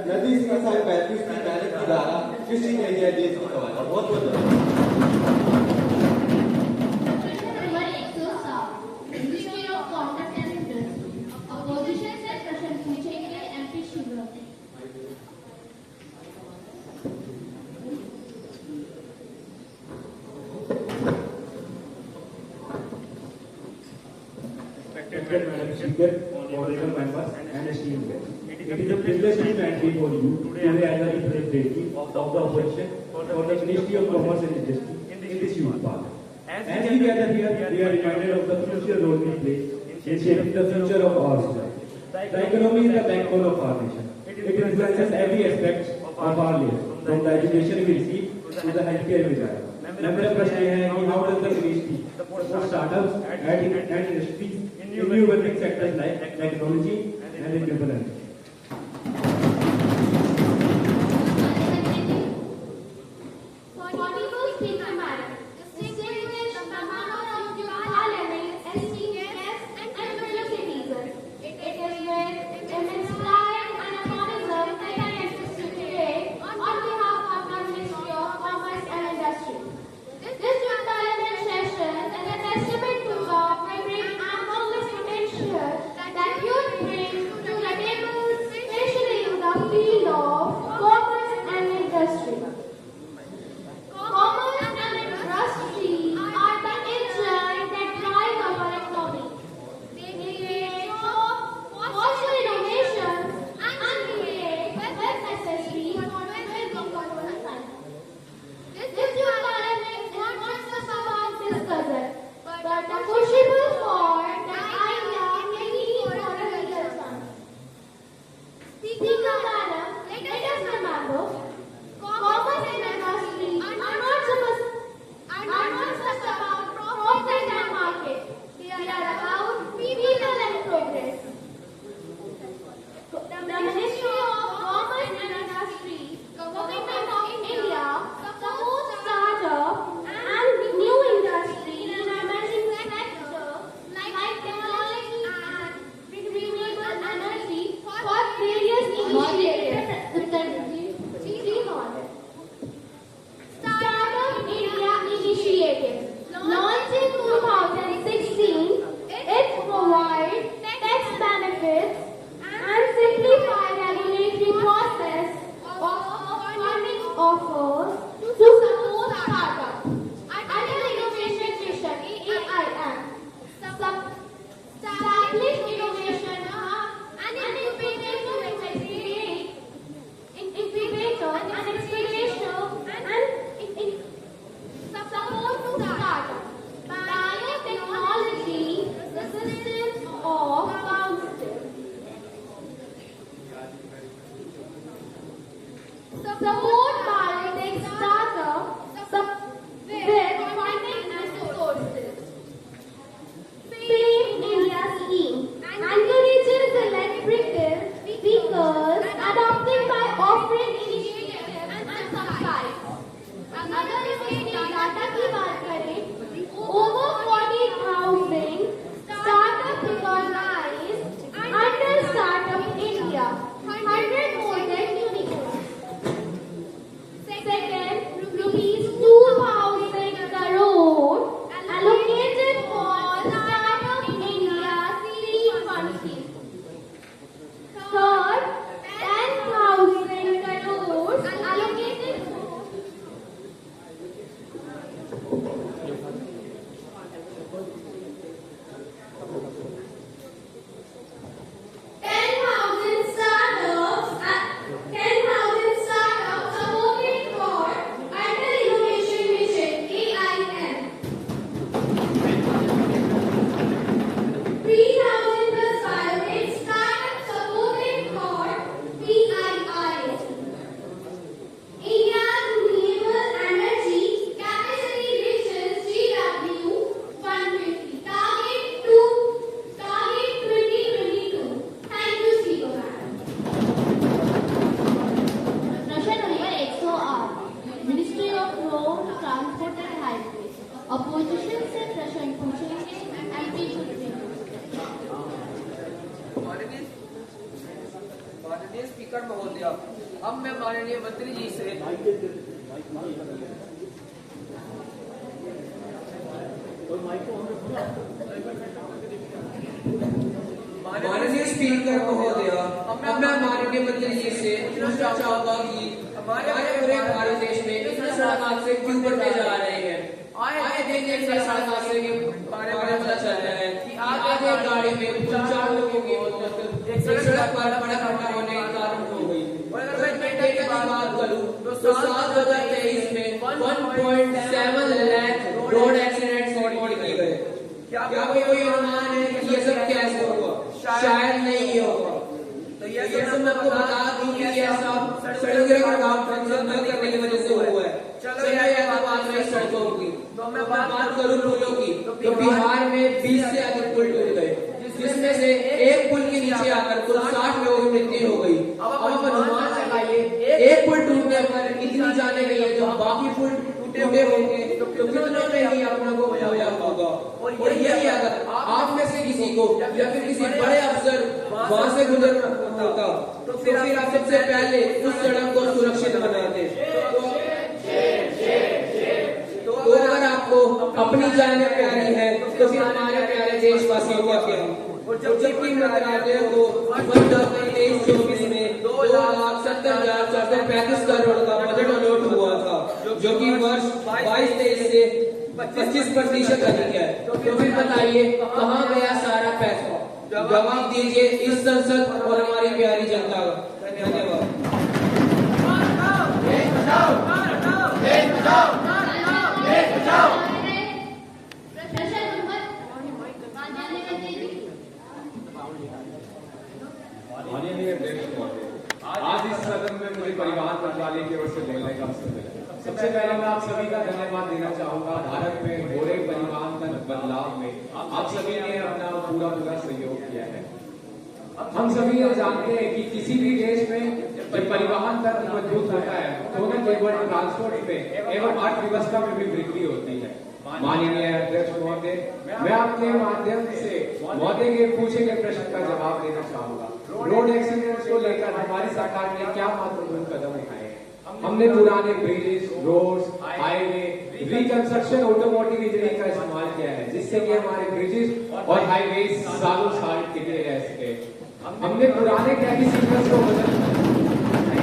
नदी से 35 की मेहनत की धारा, किसी ने यह देश की सवाल। बहुत बहुत ministry of commerce and industry, opposition से प्रश्न पूछेंगे MP Shivraj. Respected Madam Speaker, honorable members and esteemed guests. It is a privilege and be for you today as a representative of the opposition for the Ministry of Commerce and Industry in this youth park. As we gather here, we are reminded of the crucial role we play in shaping the future of our society. The economy is the backbone of our nation. It influences every aspect of our life, from the education we receive to the healthcare we get. मेरा प्रश्न यह है कि how does the ministry support startups and industries in new emerging sectors like technology and renewable energy? Sectors अब मैं माननीय मंत्री जी से माननीय स्पीकर महोदय, अब मैं माननीय मंत्री जी से पूछना चाहूंगा कि हमारे पूरे भारत देश में इतने सड़क हादसे क्यों बढ़ते जा रहे हैं? आए दिन एक सड़क हादसे के बारे में पता चलता है कि आगे गाड़ी में 4 लोगों की मौत एक सड़क पर बड़ा घटना होने के कारण हो गई। और अगर मैं डेटा की बात करूं तो 2023 में 1.7 लाख रोड एक्सीडेंट्स रिकॉर्ड किए गए। क्या कोई अनुमान है कि ये सब कैसे हुआ? शायद नहीं होगा। तो ये सब मैं आपको बता दूं कि ये सब सड़कों का काम न करने की वजह से हुआ है। चलो ये बात रही सड़कों की, तो मैं बात करूं पुलों की। तो बिहार में 20 से अधिक पुल टूट गए, जिसमें से एक पुल के नीचे आकर कुल 60 लोगों की मृत्यु हो गई। अब आप अनुमान लगाइए, एक पुल टूटने पर इतनी जाने गई है, जो बाकी पुल टूटे होंगे तो कितनों में ही अपने को खोया होगा। और यही अगर आप में से किसी को या फिर किसी बड़े अफसर वहां से गुजरना होता तो फिर आप सबसे पहले उस सड़क को सुरक्षित बनाते। तो अगर आपको अपनी जान प्यारी है तो फिर हमारे प्यारे देशवासियों का क्या? और जबकि मंत्रालय को 23-24 में 2,70,435 करोड़ का बजट अलॉट हुआ था, जो कि वर्ष 22-23 से 25% अधिक है। तो फिर बताइए कहाँ गया सारा पैसा? जवाब दीजिए इस संसद और हमारी प्यारी जनता का। धन्यवाद। प्रश्न नंबर माननीय अध्यक्ष महोदय, आज इस सदन में मुझे परिवहन मंत्रालय की ओर से बोलने का अवसर मिला। सबसे पहले मैं आप सभी का धन्यवाद देना चाहूंगा। भारत में हो रहे परिवहन बदलाव में आप सभी ने अपना पूरा सहयोग किया है। हम सभी ये जानते हैं कि किसी भी देश में जब परिवहन तंत्र मजबूत होता है तो न केवल ट्रांसपोर्ट में एवं अर्थव्यवस्था में भी वृद्धि होती है। माननीय अध्यक्ष महोदय, मैं आपके माध्यम से महोदय के पूछे गए प्रश्न का जवाब देना चाहूंगा। रोड एक्सीडेंट्स को लेकर हमारी सरकार ने क्या महत्वपूर्ण कदम उठाए? हमने पुराने bridges, roads, highway, reconstruction, automotive engineering का इस्तेमाल किया है, जिससे कि हमारे ब्रिजेस और हाईवे सालों साल टिके रह सके। हमने पुराने ट्रैफिक सिग्नल्स को बदल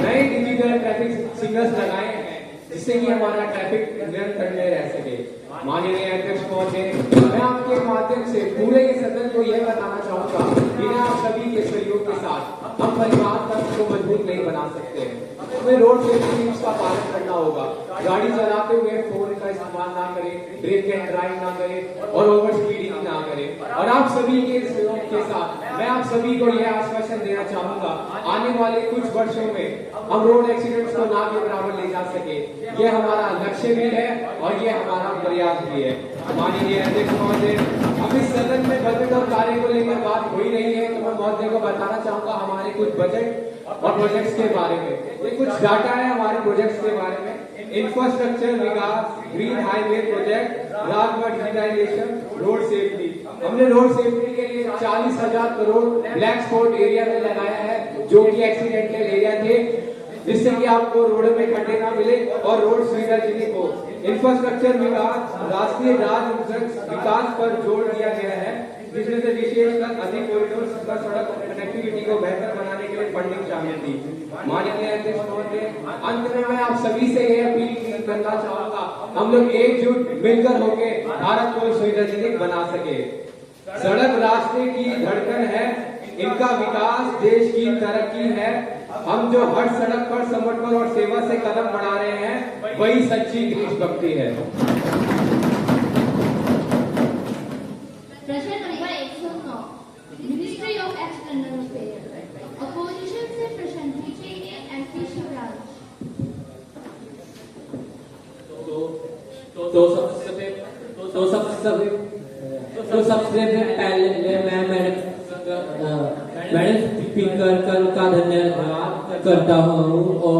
नए डिजिटल ट्रैफिक सिग्नल्स लगाए हैं, जिससे कि हमारा ट्रैफिक नियंत्रण में रह सके। माननीय अध्यक्ष महोदय, मैं आपके माध्यम से पूरे सदन को यह बताना चाहूंगा, बिना आप सभी के सहयोग के साथ हम परिवहन तंत्र को मजबूत नहीं बना सकते हैं। हमें रोड सेफ्टी रूल्स का पालन करना होगा। गाड़ी चलाते हुए फोन का इस्तेमाल ना करें, ड्रिंक एंड ड्राइव ना करें और ओवर स्पीडिंग ना करें। और आप सभी के सहयोग के साथ मैं आप सभी को यह आश्वासन देना चाहूंगा, आने वाले कुछ वर्षों में हम रोड एक्सीडेंट्स को ना के बराबर ले जा सके। यह हमारा लक्ष्य भी है और यह हमारा प्रयास भी है। माननीय अध्यक्ष महोदय, अब इस सदन में बजट और कार्य को लेकर बात हो ही रही है, तो मैं महोदय को बताना चाहूंगा हमारे कुछ बजट और प्रोजेक्ट्स के बारे में। ये कुछ डाटा है हमारे प्रोजेक्ट्स के बारे में। इंफ्रास्ट्रक्चर विकास, ग्रीन हाईवे प्रोजेक्ट, राजमार्ग डिजिटाइजेशन, रोड सेफ्टी। हमने रोड सेफ्टी के लिए 40,000 करोड़ ब्लैक स्पॉट एरिया में लगाया है, जो कि एक्सीडेंटल एरिया थे, जिससे कि आपको रोड में खड्डे ना मिले और रोड सुविधाजनक हो। इंफ्रास्ट्रक्चर विकास, राष्ट्रीय राजमार्ग विकास पर जोर दिया गया है, जिसमें से विशेषकर अधिक कॉरिडोर सड़क कनेक्टिविटी को बेहतर बनाने के लिए फंडिंग शामिल थी। माननीय अध्यक्ष महोदय, अंत में मैं आप सभी से यह अपील करना चाहूंगा, हम लोग एकजुट मिलकर होके भारत को सुविधाजनक बना सके। सड़क राष्ट्र की धड़कन है, इनका विकास देश की तरक्की है। हम जो हर सड़क पर समर्पण और सेवा से कदम बढ़ा रहे हैं, वही सच्ची देशभक्ति है। प्रश्न number 109, ministry of external affair. Opposition से प्रश्न पूछेंगे एमपी शिवराज। सबसे पहले मैं मैडम स्पीकर का धन्यवाद करता हूँ और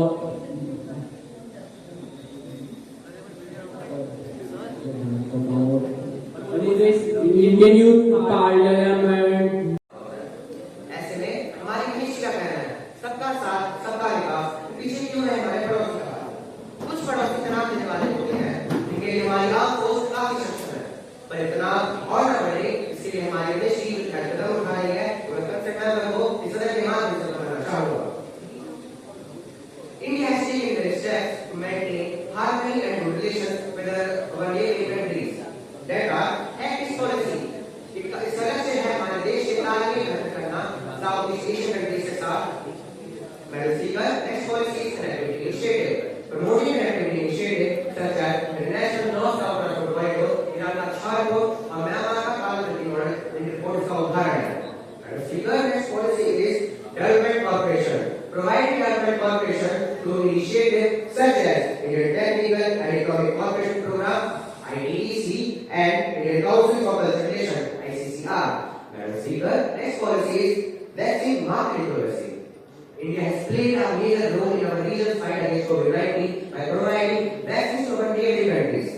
मुझे इंडियन यूथ पार्लियामेंट ऐसे में हमारी मिनिस्ट्री का कहना है सबका साथ सबका विकास। इसलिए हमारे देश की कदम उठा रही है और सबसे पहले मैं वो इस सदन के माध्यम से बताना चाहूंगा। India has taken the steps to maintain harmony and good relations with our neighboring countries that are Act policy. इस तरह से है हमारे देश के तालमेल बेहतर करना साउथ ईस्ट एशियन कंट्रीज के साथ। Madam Speaker, next policy is an activity initiative. Promoting an activity initiative such as the National North-South Transport Corridor in Anantapur और म्यांमार का कालगति मॉडल इन रिपोर्ट का उदाहरण है। Madam Speaker, next policy is development cooperation. Providing development cooperation through initiatives such as Indian Technical and Economic Cooperation Program (ITEC) and Indian Council for Consultation (ICCR). Madam Speaker, next policy is vaccine market diplomacy. India has played a major role in our region's fight against COVID-19 by providing vaccines to our neighboring countries.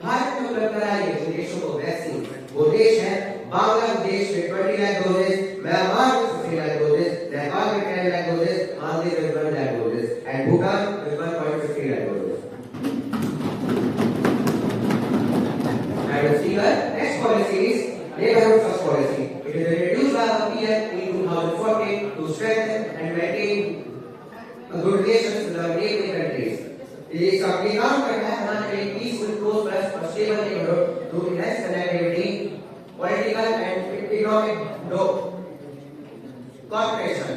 Bharat में उपलब्ध कराई गई देशों को vaccine वो देश है बांग्लादेश में 20 लाख डोजेस, म्यांमार में 15 लाख डोजेस, नेपाल में 10 लाख डोजेस, मालदीव में 1 lakh doses and Bhutan with 1.50 lakh doses. Madam Speaker, next policy is neighborhood first policy. It is introduced by the PM in 2014 to strengthen and maintain good relations with our neighboring countries. इस अपने काम करना है हमारे लिए peaceful, prosperous और stable neighborhood through enhanced connectivity, political and economic cooperation.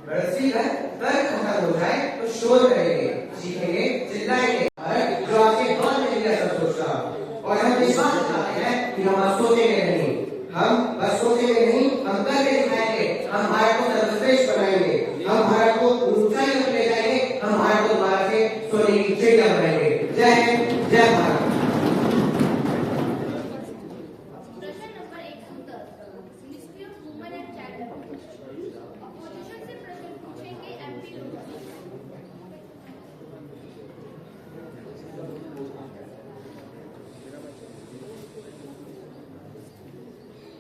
Madam Speaker, तर्क खत्म हो जाए तो शोर करेंगे, सीखेंगे, चिल्लाएंगे जो आपके कौन नहीं ऐसा सोचता और हम विश्वास दिलाते हैं कि हम आज सोचेंगे नहीं, हम बस सोचेंगे नहीं, हम करके दिखाएंगे, हम भारत को सर्वश्रेष्ठ बनाएंगे, हम भारत को ऊंचाई पर ले जाएंगे, हम भारत को दोबारा से सोने की चिड़िया बनाएंगे। जय हिंद, जय भारत। प्रश्न number 110 ministry of women and child development opposition से प्रश्न पूछेंगे एमपी लोग।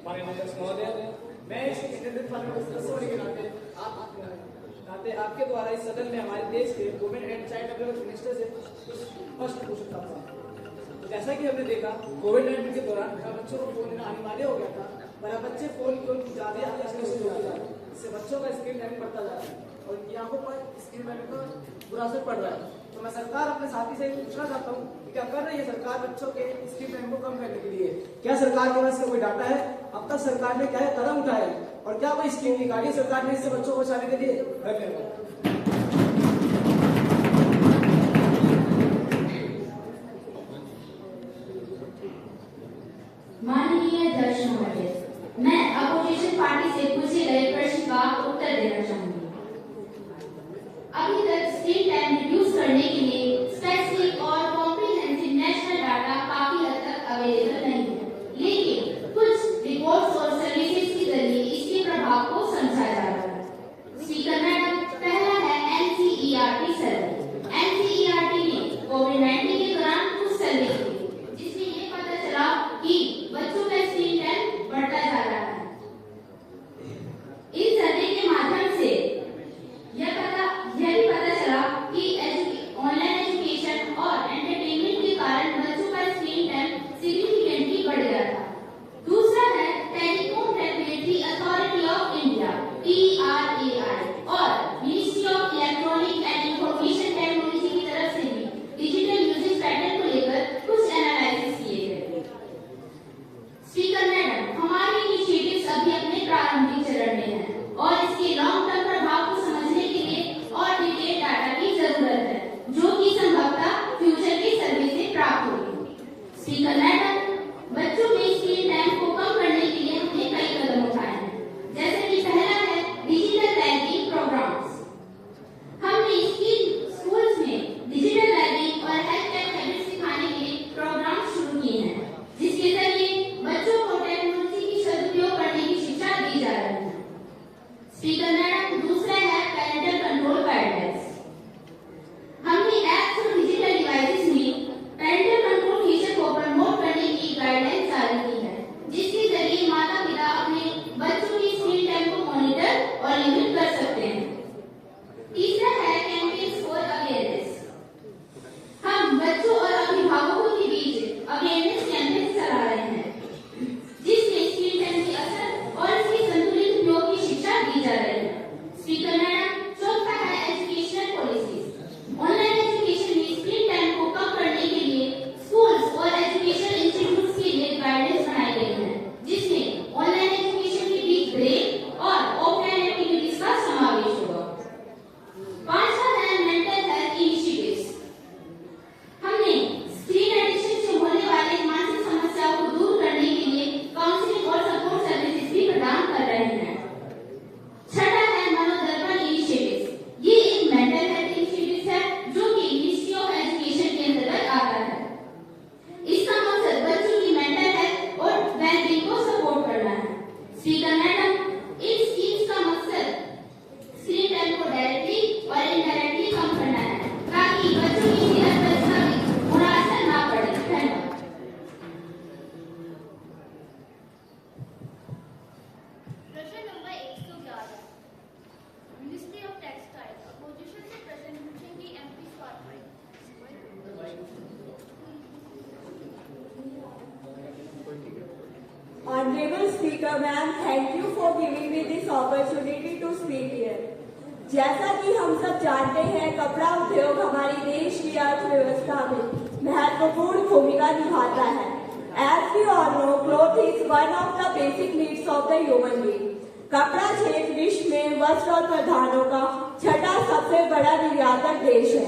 माननीय अध्यक्ष महोदय, मैं इस एक्सटेंडेड पार्लियामेंट सदस्य होने के नाते आपके द्वारा इस सदन में हमारे देश के women and child development minister से कुछ प्रश्न पूछ सकता हूँ। जैसा कि हमने देखा कोविड-19 के दौरान बच्चों को फोन लेना अनिवार्य हो गया था, पर बच्चे फोन की ओर ज्यादा आकर्षण से जुड़ जा रहे हैं, इससे बच्चों का स्क्रीन टाइम बढ़ता जा रहा है और इनकी आंखों पर स्क्रीन टाइम का बुरा असर पड़ रहा है। तो मैं सरकार अपने साथी से पूछना चाहता हूँ कि क्या कर रही है सरकार बच्चों के स्क्रीन टाइम को कम करने के लिए? क्या सरकार के पास कोई डाटा है? अब तक सरकार ने क्या कदम उठाए और क्या कोई स्कीम निकाली सरकार ने इससे बच्चों को बचाने के लिए? धन्यवाद। माननीय अध्यक्ष महोदय, मैं अपोजिशन पार्टी से पूछे गए प्रश्न का उत्तर देना चाहूंगी। अभी तक स्क्रीन टाइम रिड्यूस करने के लिए स्पेसिफिक और कॉम्प्रिहेंसिव नेशनल डाटा काफी हद तक अवेलेबल नहीं है, लेकिन कुछ रिपोर्ट्स और सर्विसेज के जरिए इसके प्रभाव को समझा जा रहा है। स्पीकर मैडम, पहला है NCERT सर्वे। NCERT ने कोविड-19 के दौरान कुछ सर्वे किए, जिसमें ये पता चला कि बच्चों का स्क्रीन टाइम बढ़ता जा रहा है। इस सर्वे के माध्यम से यह भी पता चला कि ऑनलाइन एजुकेशन और एंटरटेनमेंट के कारण बच्चों का स्क्रीन टाइम सिग्निफिकेंटली बढ़ गया था। दूसरा है telecom regulatory authority of India TRAI और ministry of electronic and information technology की तरफ से भी डिजिटल यूजेज पैटर्न को लेकर कुछ एनालिसिस किए गए। स्पीकर मैडम, हमारे इनिशिएटिव्स अभी अपने प्रारंभिक चरण में हैं और इसके लॉन्ग टर्म प्रभाव को समझने के लिए और डिटेल डाटा की जरूरत है, जो कि संभवतः फ्यूचर के सर्वे से प्राप्त होगी। स्पीकर मैडम, बच्चों में स्क्रीन टाइम को कम करने के लिए हमने कई कदम उठाए हैं, जैसे कि पहला है डिजिटल लर्निंग प्रोग्राम्स। हमने स्कूल्स में डिजिटल लर्निंग और हेल्थ टेक हैबिट सिखाने के प्रोग्राम शुरू किए हैं, जिसके जरिए बच्चों को टेक्नोलॉजी की सदुपयोग करने की शिक्षा दी जा रही है। स्पीकर मैडम, दूसरा है पेरेंटल कंट्रोल गाइडलाइंस। हमने एप्स और डिजिटल डिवाइसेस में पेरेंटल कंट्रोल फीचर को promote Honorable Speaker Ma'am, thank you for giving me this opportunity to speak here. जैसा कि हम सब जानते हैं, कपड़ा उद्योग हमारी देश की अर्थव्यवस्था में महत्वपूर्ण भूमिका निभाता है। As we all know, cloth is one of the basic needs of the human being. कपड़ा क्षेत्र विश्व में वस्त्र और परिधानों का छठा सबसे बड़ा निर्यातक देश है।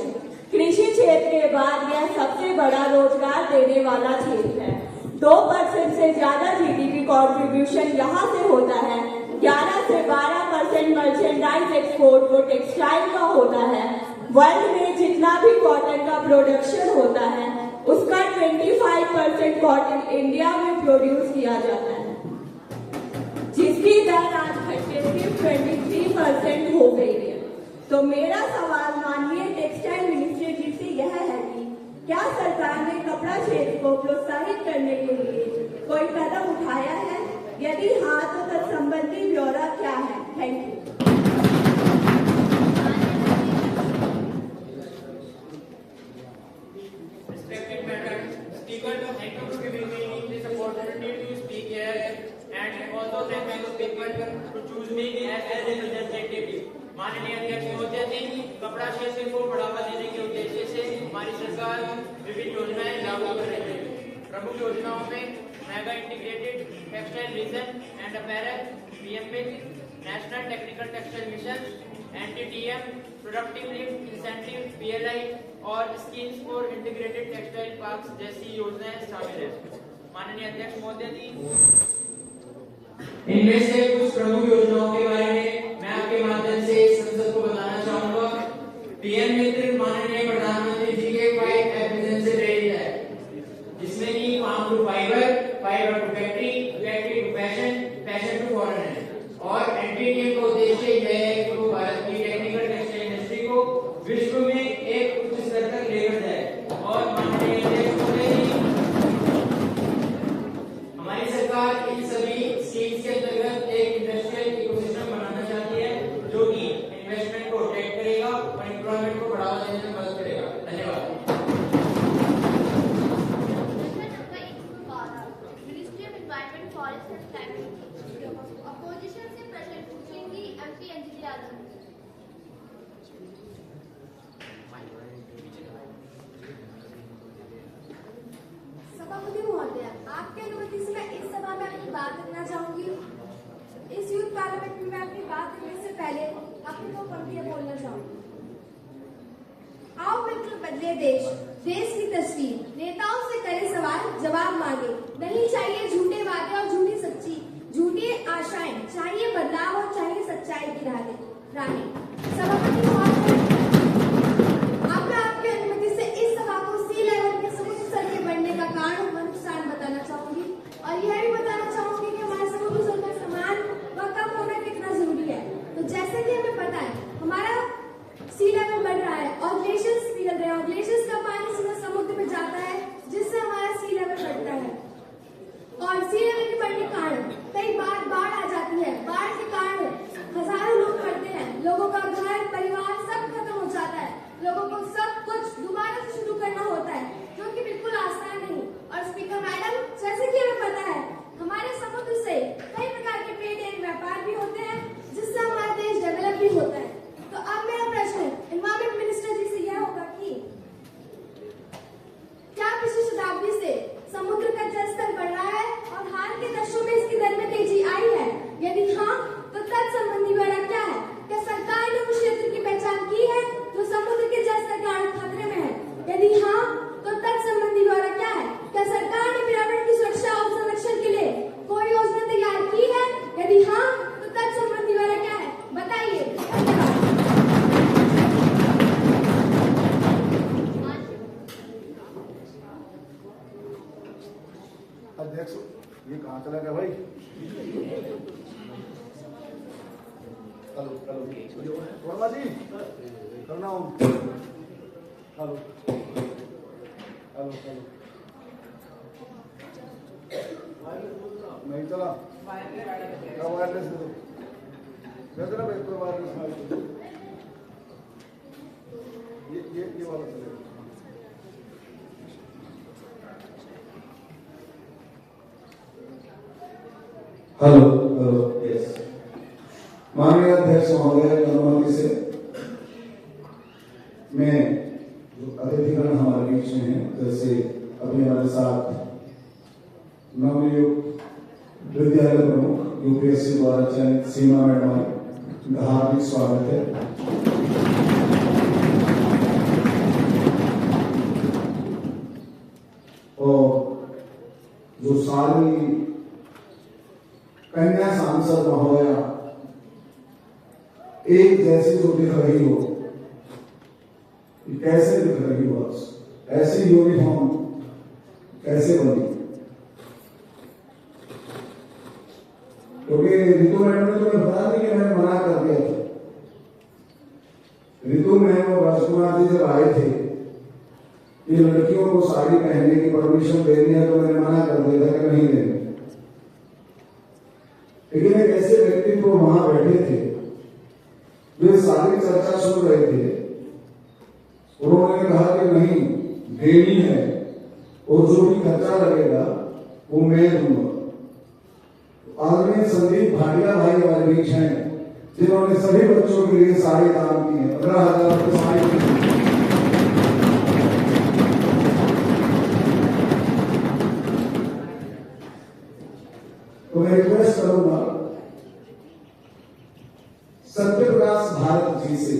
कृषि क्षेत्र के बाद यह सबसे बड़ा रोजगार देने वाला क्षेत्र है। 2% से ज्यादा जीडीपी कंट्रीब्यूशन यहाँ से होता है। 11 से 12% मर्चेंडाइज एक्सपोर्ट को टेक्सटाइल का होता है। वर्ल्ड में जितना भी कॉटन का प्रोडक्शन होता है, उसका 25% कॉटन इंडिया में प्रोड्यूस किया जाता है, जिसकी दर आज घटके सिर्फ 23% हो गई है। तो मेरा सवाल माननीय टेक्सटाइल मिनिस्ट्री जी से यह है कि क्या सरकार ने कपड़ा क्षेत्र को प्रोत्साहित करने के लिए कोई कदम उठाया है? यदि हाँ, तो तत्संबंधी ब्यौरा क्या है? Thank you. Respected Madam Speaker, thank you for giving me this opportunity to speak here, and also thank the people to choose me as a representative. माननीय अध्यक्ष महोदय जी, कपड़ा क्षेत्र को बढ़ावा देने के उद्देश्य से हमारी सरकार विभिन्न योजनाएं लागू कर रही है। प्रमुख योजनाओं में mega integrated textile region and apparel, PMA, national technical textile mission, NTTM, productive link incentive, PLI और schemes for integrated textile parks जैसी योजनाएं शामिल है। माननीय अध्यक्ष महोदय जी, इनमें से कुछ प्रमुख योजनाओं के बारे में मैं आपके माध्यम से संसद को बताना चाहूंगा। पीएम मित्र माननीय प्रधानमंत्री जी के 5 एफिशिएंसी से प्रेरित है, जिसमें कि farm to fibre, fibre to factory, factory to fashion, fashion to foreign है। और एनटीटीएम का उद्देश्य यह है कि वो भारत की टेक्निकल टेक्सटाइल इंडस्ट्री को विश्व में एक उच्च स्तर तक लेकर जाए। और माननीय अध्यक्ष महोदय जी, हमारी सरकार इन सभी स्कीम्स के अंतर्गत एक इंडस्ट्रियल इकोसिस्टम बनाना चाहती है, जो कि इन्वेस्टमेंट को अट्रैक्ट करेगा और एम्प्लॉयमेंट को बढ़ावा देने में मदद करेगा। धन्यवाद। Ministry of environment, forest and climate opposition से प्रश्न पूछेंगी एमपी अंजलि यादव। सभापति महोदय, आपके अनुमति से मैं इस सभा में अपनी बात रखना चाहूंगी। इस यूथ पार्लियामेंट में मैं अपनी बात रखने से पहले अपनी 2 पंक्तियां बोलना चाहूंगी। आओ मिलकर बदले देश, देश की तस्वीर, नेताओं से करे सवाल, जवाब मांगे। नहीं चाहिए झूठे वादे और झूठी सच्ची, झूठी आशाएं, चाहिए बदलाव और चाहिए सच्चाई की राहें। सभापति महोदय, अब मैं आपकी अनुमति से इस सभा को सी लेवल के समुद्र स्तर के बढ़ने का कारण व नुकसान बताना चाहूंगी, और यह भी बताना चाहूंगी कि हमारे समुद्र स्तर का समान व कम होना कितना जरूरी है। तो जैसे कि हमें पता है, हमारा सी लेवल बढ़ रहा है और ग्लेशियर्स पिघल रहे हैं, और ग्लेशियर्स का पानी सीधा समुद्र में जाता है, जिससे हमारा सी लेवल बढ़ता है। और सी लेवल के बढ़ने के कारण कई बार बाढ़ आ जाती है। बाढ़ के कारण हजारों लोग मरते हैं, लोगों का घर परिवार सब खत्म हो जाता है, लोगों को सब कुछ दोबारा से शुरू करना होता है, जो कि बिल्कुल आसान नहीं। और स्पीकर मैडम, जैसे कि हमें पता है, हमारे समुद्र से कई प्रकार के ट्रेड एंड व्यापार भी होते हैं, जिससे हमारा देश डेवलप भी होता है। तो अब मेरा प्रश्न एनवायरमेंट मिनिस्टर जी से यह होगा कि क्या पिछली शताब्दी से समुद्र का जल स्तर बढ़ रहा है और हाल के दशकों में इसकी दर में तेजी आई है? यदि हाँ, तो तत्संबंधी ब्यौरा क्या है? क्या सरकार ने उस क्षेत्र की पहचान की है जो समुद्र के जल स्तर के कारण खतरे में है? यदि हाँ, तो तत्संबंधी ब्यौरा क्या है? क्या सरकार ने पर्यावरण की सुरक्षा और संरक्षण के लिए कोई योजना तैयार की है? यदि हाँ, तो तत्संबंधी ब्यौरा क्या है? बताइए। अध्यक्ष, ये कहाँ चला गया भाई? हेलो वर्मा जी, करना हूँ। हेलो हेलो हेलो, नहीं चला क्या? वायरलेस दे दो, भेज रहा भाई, वायरलेस। ये वाला चलेगा। हेलो यस माननीय अध्यक्ष महोदय की अनुमति से मैं जो अतिथिगण हमारे बीच में है, जैसे अभी हमारे साथ नवनियुक्त विद्यालय प्रमुख यूपीएससी द्वारा चयनित सीमा मैडम आई, उनका हार्दिक स्वागत है। और जो सारी कन्या सांसद महोदया एक जैसी जो दिख रही हो, कैसे दिख रही हो, ऐसी यूनिफॉर्म कैसे बनी? क्योंकि रितु मैडम ने तुम्हें बता दी कि मैंने मना कर दिया था। रितु मैम और राजकुमार जी जब आए थे कि लड़कियों को साड़ी पहनने की परमिशन देनी है, तो मैंने मना कर दिया था कि नहीं देनी। लेकिन एक ऐसे व्यक्ति को वहां बैठे थे, वे सारी चर्चा सुन रहे थे, उन्होंने कहा कि नहीं देनी है और जो भी खर्चा लगेगा वो मैं दूंगा। आदरणीय संदीप भाटिया भाई हमारे बीच हैं, जिन्होंने सभी बच्चों के लिए साड़ी दान की है, 15,000 की साड़ी। तो मैं रिक्वेस्ट करूंगा सत्यप्रकाश भारत जी से।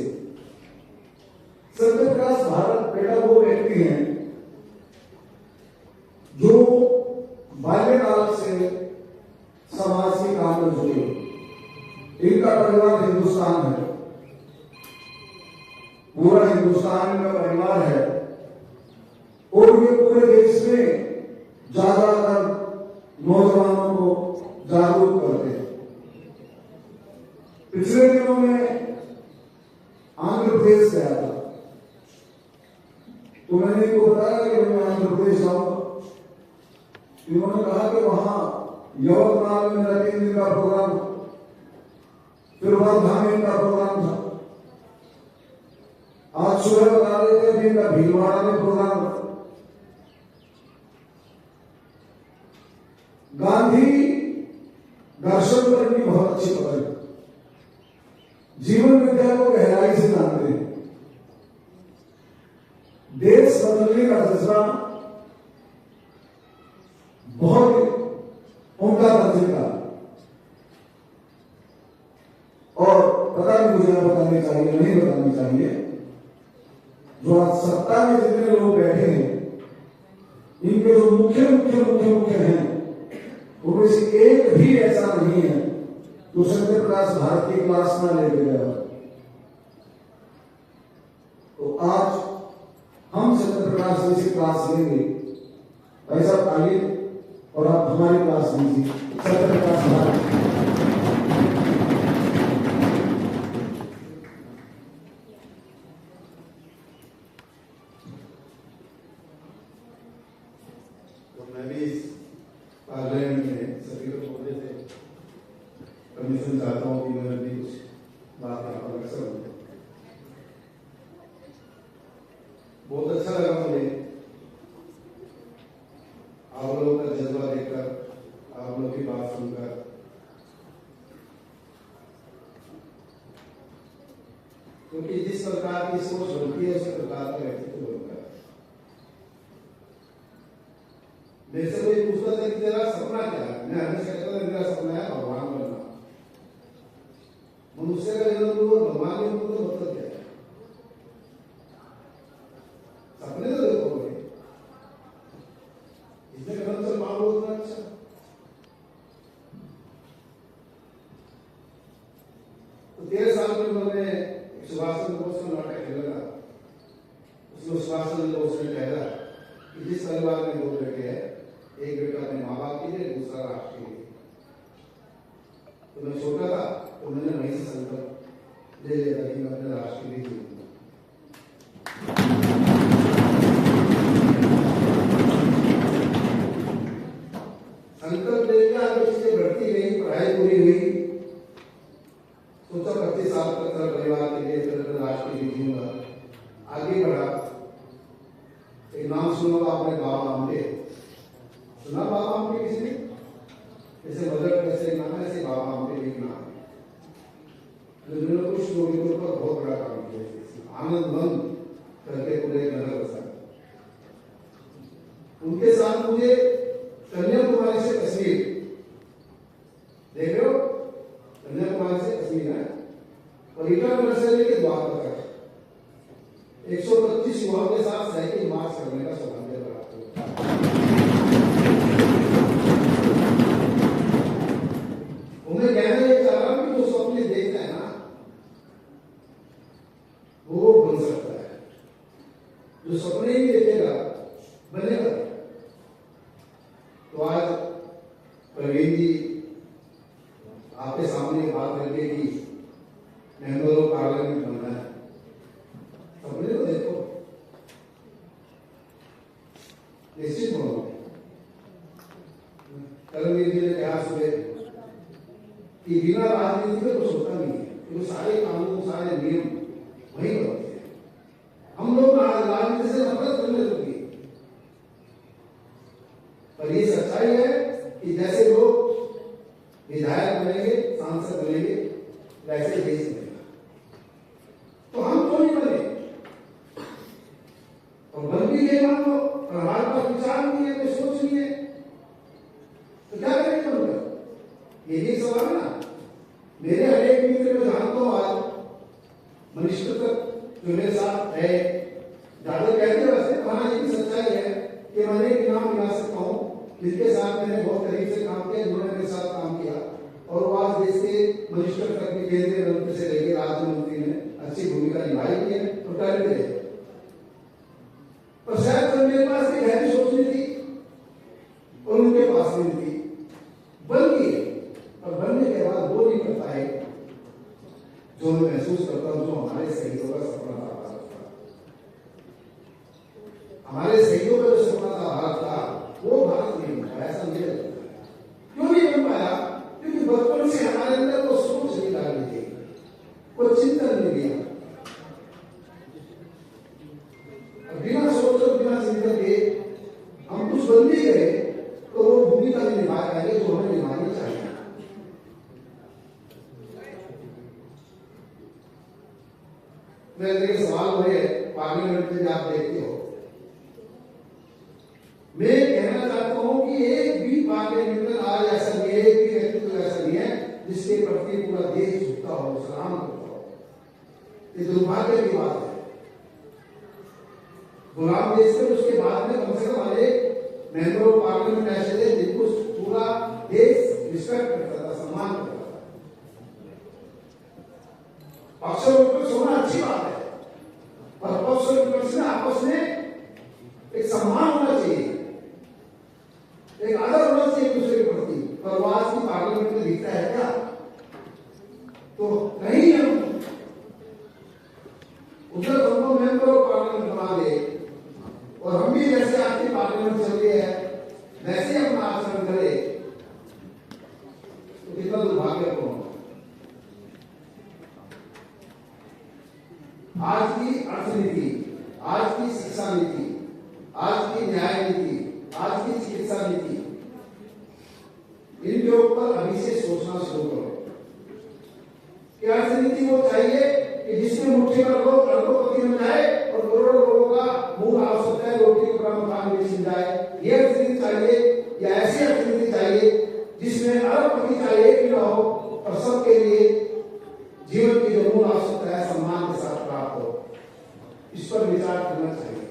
सत्यप्रकाश भारत बेटा वो व्यक्ति हैं जो बाल्यकाल से समाज के काम में जुड़े। इनका परिवार हिंदुस्तान है, पूरा हिंदुस्तान में परिवार है, और ये पूरे देश में ज्यादातर नौजवानों को जागरूक करते हैं। पिछले दिनों में आंध्र प्रदेश गया था, तो मैंने इनको बताया कि मैं आंध्र प्रदेश जाऊंगा। इन्होंने कहा कि वहां यवतमाल में मेरा 3 दिन का प्रोग्राम, फिर वर्धा में इनका प्रोग्राम था। आज सुबह बता रहे थे इनका भीलवाड़ा में प्रोग्राम था। गांधी दर्शन पर इनकी बहुत अच्छी पकड़ है, जीवन विद्या को गहराई से जानते हैं, देश बदलने का जज्बा बहुत उनका दर्जे का। और पता नहीं मुझे बतानी चाहिए नहीं बतानी चाहिए, जो आज सत्ता में जितने लोग बैठे हैं, इनके जो मुख्य हैं, उनमें से एक भी ऐसा नहीं है जो सत्यप्रकाश भारत की क्लास में लेके गया। तो आज हम सत्यप्रकाश जी से क्लास लेंगे। भाई साहब आइए और आप हमारी क्लास लीजिए। सत्यप्रकाश भारत तो मैं भी इस पार्लियामेंट में सभी को बोलते थे, परमिशन चाहता हूँ कि मैं भी कुछ बात यहाँ पर रख सकूँ। बहुत अच्छा लगा मुझे आप लोगों का जज्बा देखकर, आप लोगों की बात सुनकर। क्योंकि जिस प्रकार की सोच बनती है उसी प्रकार का व्यक्तित्व बनता है। मेरे से कोई पूछता था कि तेरा सपना क्या है, मैं हमेशा कहता था मेरा सपना है भगवान बनना। मनुष्य का जन्म हुआ, भगवान के रूप में मतलब क्या है? सपने तो देखो भाई, इसमें कदम से पाओ उतना अच्छा। तो 13 साल की उम्र में सुभाष चंद्र बोस का नाटक खेला था। उसमें सुभाष चंद्र बोस ने कहा कि जिस परिवार में 2 बेटे हैं, एक बेटा अपने माँ बाप के लिए, दूसरा राष्ट्र के लिए। तो मैं छोटा था तो मैंने वहीं से संकल्प ले लिया था कि मैं अपने राष्ट्र के लिए जीऊंगा। संकल्प ले लिया, आगे चीजें बढ़ती गई, पढ़ाई पूरी हुई। सोचा 25 साल तक परिवार के लिए, फिर अपने राष्ट्र के लिए जीऊंगा। आगे बढ़ा, एक नाम सुना आपने, बाबा आमटे। सुना बाबा आमटे किसी ने? जैसे मदर कैसे नाम है, ऐसे बाबा हमके भी नाम है। जिन्होंने कुछ लोगों के ऊपर बहुत बड़ा काम किया, आनंद मंद करके पूरे नगर बसा। उनके साथ मुझे कन्याकुमारी से कश्मीर, देख रहे हो, कन्याकुमारी से कश्मीर है, और इटार नर्सरी के द्वार तक 125 युवाओं के साथ साइकिल मार्च करने का सौभाग्य प्राप्त हुआ। उन्हें कहना ये चाह रहा हूं कि जो स्वप्न देखता है ना, वो बन सकता है। जो सपने ही देखेगा बनेगा। तो आज प्रवीण जी आपके सामने बात करके कि मेंबर ऑफ पार्लियामेंट बनना है, सपने तो देखो, निश्चित हो। करमवीर जी ने कहा सुबह कि बिना राजनीति में कुछ होता नहीं है, क्योंकि सारे कानून सारे नियम वही बनते हैं। हम लोग राजनीति से नफरत करने लगे, पर ये सच्चाई है कि जैसे लोग विधायक बनेंगे, सांसद बनेंगे, वैसे देश बनेगा। तो हम क्यों नहीं बने? और बन भी गए मान लो, और हमारे पास विचार नहीं है, कोई सोच नहीं है, तो क्या करेंगे बनकर? ये भी सवाल है ना। मेरे हरेक मित्र को जानता हूं, आज मिनिस्टर तक जो मेरे साथ है, ज्यादा कहते हैं वैसे, हाँ ये भी सच्चाई है कि मैंने एक नाम गिना सकता हूँ जिनके साथ मैंने बहुत करीब से काम किया, जिन्होंने मेरे साथ काम किया, और वो आज देश के मिनिस्टर तक भी, केंद्रीय मंत्री से लेकर राज्य मंत्री ने अच्छी भूमिका निभाई है और कर भी रहे। पर शायद तो मेरे पास एक गहरी सोच नहीं थी और उनके पास नहीं थी, बल्कि और बनने के बाद वो नहीं कर पाए जो मैं महसूस करता हूं, जो हमारे सहयोगों का सपना था भारत का। हमारे सहयोगों का जो सपना था भारत का, वो भारत नहीं बन पाया। ऐसा मुझे लगता है। क्यों नहीं बन पाया? क्योंकि बचपन से हमारे अंदर वो सोच नहीं डाली थी, वो चिंतन नहीं दिया। बिना सोच और बिना चिंतन के हम कुछ बन भी गए तो वो भूमिका नहीं निभा पाएंगे जो हमें निभानी चाहिए। मेरे सवाल हो रहे पार्लियामेंट में आप देखते हो, मैं कहना चाहता हूं कि एक भी पार्लियामेंट आज ऐसा नहीं है, एक भी व्यक्तित्व ऐसा नहीं है जिसके प्रति पूरा देश झुकता हो, सलाम करता हो। ये दुर्भाग्य की बात है। गुलाम देश में उसके बाद में कम से कम एक मेंबर ऑफ पार्लियामेंट ऐसे थे जिनको पूरा देश रिस्पेक्ट करता था, सम्मान करता था। पक्ष और विपक्ष होना अच्छी बात है, पर पक्ष और विपक्ष में आपस में एक सम्मान होना चाहिए, एक आदर होना चाहिए एक दूसरे के प्रति। पर वो आज की पार्लियामेंट में दिखता है क्या? तो नहीं हम उधर दोनों मेंबर ऑफ पार्लियामेंट बना दे और हम भी जैसे आज की पार्लियामेंट चल रही है वैसे अपना आचरण करे, तो कितना दुर्भाग्यपूर्ण। आज की अर्थनीति, आज की शिक्षा नीति, आज की न्याय नीति, आज की चिकित्सा नीति, इनके ऊपर अभी से सोचना शुरू करो। कि अर्थनीति वो चाहिए कि जिसमें मुट्ठी भर लोग अरबोपति बन जाए और करोड़ों लोगों का मूल आवश्यकता है रोटी कपड़ा मकान भी छिन जाए। ये अर्थनीति चाहिए या ऐसी अर्थनीति चाहिए जिसमें अरबपति चाहिए कि ना हो, और सबके लिए जीवन की जो मूल आवश्यकता है सम्मान के साथ प्राप्त हो। इस पर विचार करना चाहिए।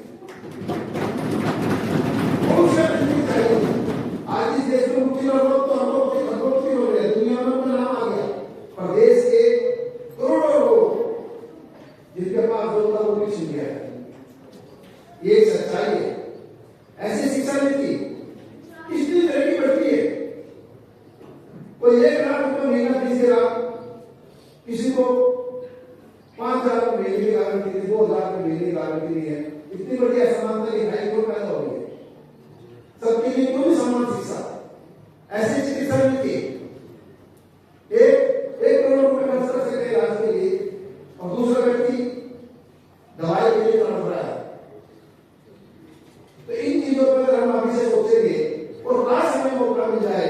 कौन सी अर्थनीति चाहिए? आज इस देश में मुट्ठी भर लोग तो अरबोपति हो रहे हैं, दुनिया में उनका नाम आ गया, पर देश के करोड़ों लोग जिनके पास जो था वो भी छिन गया है। ये सच्चाई है। ऐसी शिक्षा नीति कितनी तरह की बढ़ती है? कोई 1 लाख रुपये महीना फीस दे रहा, किसी को 5,000 महीने की गारंटी थी, 2,000 महीने की गारंटी नहीं है। इतनी बड़ी असमानता दिखाई क्यों पैदा हो रही है? सबके लिए क्यों समान शिक्षा? ऐसी चिकित्सा नीति 1 करोड़ रुपए खर्च कर सकते इलाज के लिए और दूसरा व्यक्ति दवाई के लिए तड़प रहा है। तो इन चीजों पर अगर हम अभी से सोचेंगे और लास्ट में मौका मिल जाए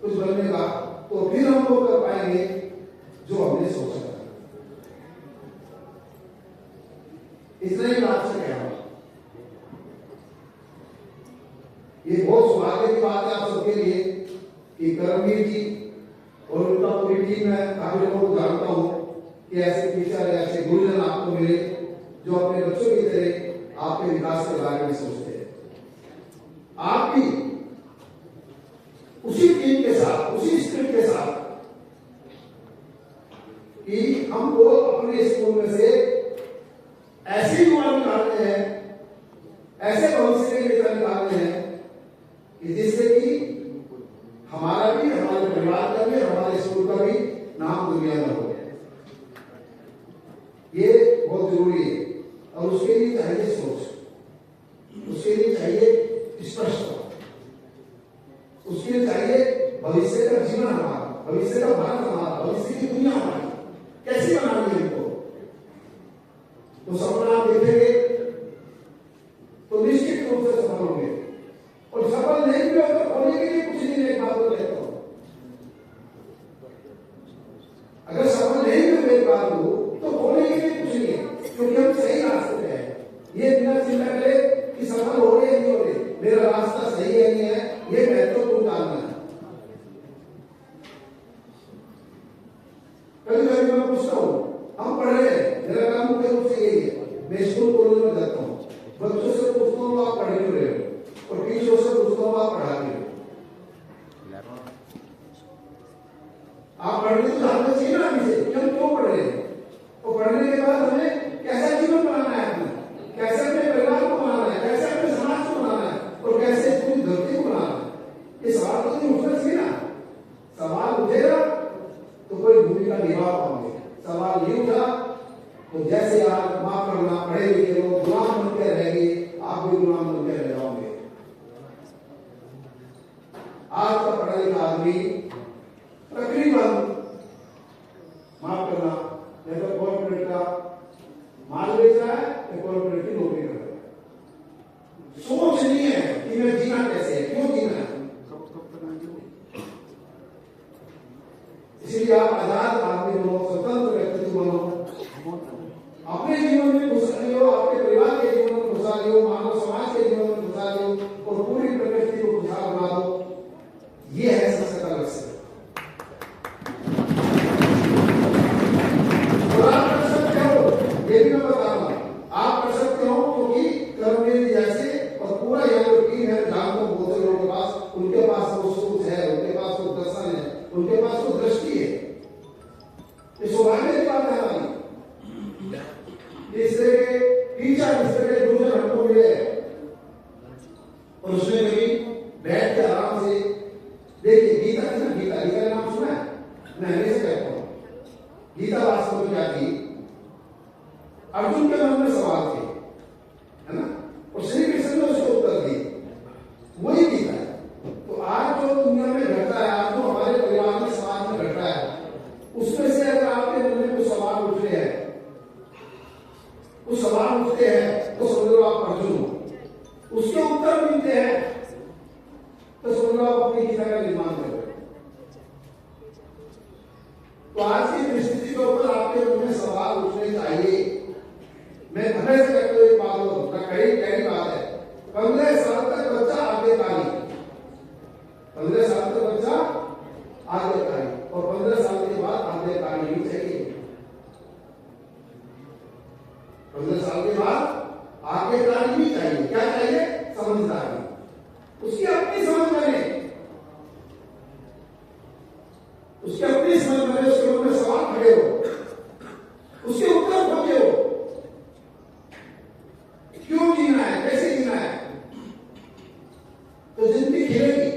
कुछ बनने ये बहुत सौभाग्य की बात है आप सबके लिए कि करमवीर जी और उनका पूरी टीम है, काफी लोगों को जानता हूँ कि ऐसे टीचर ऐसे गुरुजन आपको मिले जो अपने बच्चों की तरह आपके विकास के बारे में सोचते हैं। आप भी उसी टीम के साथ, उसी स्पिरिट के साथ कि हमको अपने स्कूल में से ऐसे युवा निकालते हैं, ऐसे भविष्य के नेता निकालते हैं कि जिससे कि हमारा भी, हमारे परिवार का भी, हमारे स्कूल का भी नाम दुनिया में हो। ये बहुत जरूरी है और उसके लिए चाहिए सोच, उसके लिए चाहिए स्पष्टता, उसके लिए चाहिए भविष्य का जीवन हमारा, भविष्य का भारत हमारा, भविष्य की दुनिया हमारी कैसी बनानी है इनको। तो सपना आप देखेंगे तो निश्चित रूप से सफल होंगे, और सफल नहीं भी हो तो होने के लिए कुछ नहीं। एक बात तो कहता हूं, अगर सफल नहीं भी हुए बात हो तो होने के लिए कुछ नहीं है, क्योंकि हम सही रास्ते पे हैं। ये बिना चिंता करे कि सफल हो रहे नहीं हो रहे, मेरा रास्ता सही है नहीं है, ये महत्वपूर्ण जानना है। कभी कभी मैं पूछता हूँ, हम पढ़ रहे हैं, मेरा काम मुख्य रूप से यही है, मैं स्कूल कॉलेज में जाता हूँ, बच्चों से पूछता हूँ आप पढ़ क्यों रहे हो, और टीचरों से पूछता हूँ आप पढ़ा क्यों। आप पढ़ने तो जानना चाहिए ना अभी से कि हम क्यों पढ़ रहे हैं, और पढ़ने के बाद हमें कैसा जीवन बनाना है, अपना कैसे अपने परिवार को बनाना है, कैसे अपने समाज को बनाना है, और कैसे पूरी धरती को बनाना है। ये सवाल तो नहीं उठना चाहिए ना। सवाल उठेगा तो कोई भूमिका निभा पाओगे, सवाल नहीं उठा तो जैसे आप माफ करना पढ़े लिखे लोग गुलाम बनकर रहेंगे, आप भी गुलाम बनकर रह जाओगे। आज का पढ़ा लिखा आदमी तकरीबन, माफ करना, या तो कॉर्पोरेट का माल बेच रहा है या कॉर्पोरेट की नौकरी कर रहा है। सोच नहीं है कि मैं जीना कैसे है, क्यों जीना है। इसलिए आप आजाद आदमी बनो, स्वतंत्र व्यक्तित्व बनो, अपने जीवन में खुशहाली हो, अपने परिवार के जीवन में खुशहाली हो, मानव समाज के जीवन में खुशहाली हो, और पूरी प्रकृति को खुशहाल बना दो। ये है सबसे बड़ा लक्ष्य। और आप कर सकते हो, ये भी मैं बता रहा हूं, आप कर सकते हो क्योंकि कर्मवीर जैसे और पूरा यहाँ जो टीम है, जानता हूं बहुत से लोगों के पास, उनके पास वो सोच है, उनके पास वो दर्शन है, उनके पास वो दृष्टि है। ये सौभाग्य की बात है हमारी। इस तरह के टीचर, इस तरह के गुरुजन हमको मिले और उसमें कभी बैठ के आराम से देखिए। गीता थी ना, गीता का नाम सुना है? मैं हमेशा कहता हूँ गीता वास्तव में क्या थी, अर्जुन के मन में सवाल थे, है ना, और श्री कृष्ण ने उसको उत्तर दिए, वही गीता है। तो आज जो दुनिया में घटता है, आज जो हमारे परिवार में समाज में घट रहा है, उसमें से अगर आपके मन में कुछ सवाल उठ रहे हैं, कुछ सवाल उठते हैं, तो समझ लो आप अर्जुन हो, उसके उत्तर मिलते हैं तो समझ लो आप अपनी गीता का निर्माण कर रहे हो। तो आज की परिस्थिति के ऊपर आपके मन में सवाल उठने चाहिए। मैं हमेशा कहता हूँ एक बात हो, कड़ी बात है, 15 साल तक बच्चा आज्ञाकारी, 15 साल तक बच्चा आज्ञाकारी, और 15 साल के बाद आज्ञाकारी नहीं चाहिए। 15 साल के बाद आज्ञाकारी नहीं चाहिए। क्या चाहिए? समझदारी। उसकी अपनी समझ बने, उसकी अपनी समझ बने, उसके मन में सवाल खड़े हो, उसके उत्तर खोजे हो, क्यों जीना है, कैसे जीना है, तो जिंदगी खिलेगी।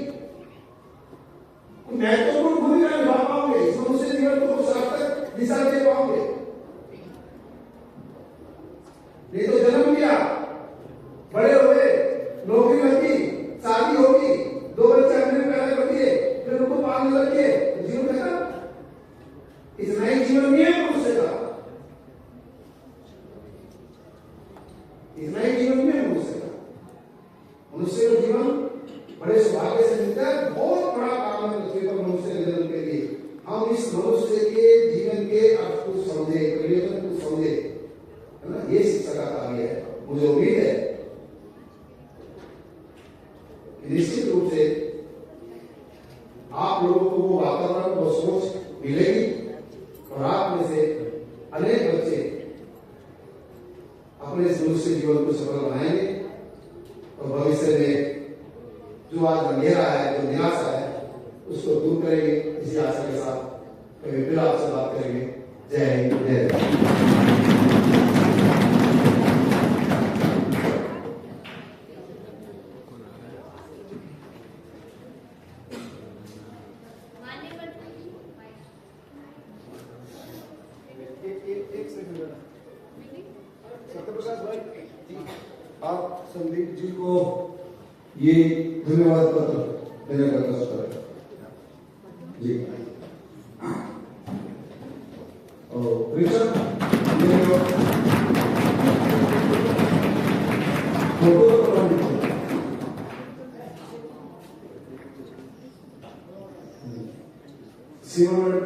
महत्वपूर्ण भूमिका निभा पाओगे, इस मनुष्य जीवन को सार्थक दिशा दे पाओगे। नहीं तो जन्म लिया, बड़े हुए, नौकरी लगी, शादी होगी, 2 बच्चे अपने पैदा कर दिए, फिर उनको पालने लगे, जीवन खत्म। इतना ही जीवन नहीं है मनुष्य का, इतना ही जीवन नहीं है मनुष्य का। मनुष्य का जीवन बड़े सौभाग्य से मिलता है, बहुत बड़ा काम है पृथ्वी पर मनुष्य के जन्म के लिए। हम इस मनुष्य के जीवन के अर्थ को समझे, प्रयोजन को समझे, है ना, ये शिक्षा का कार्य है। मुझे उम्मीद है निश्चित रूप से आप लोगों को वो वातावरण वो सोच मिलेगी और आप में से अनेक बच्चे अपने इस मनुष्य जीवन को सफल बनाएंगे और भविष्य में जो आज अंधेरा है, जो निराशा है, उसको दूर करेंगे। इसी आशा के साथ कभी फिर आपसे बात करेंगे। जय हिंद, जय सत्यप्रकाश भाई, आप संदीप जी को ये धन्यवाद पत्र देने का कष्ट है जी। और ऋषभ सीमा मैडम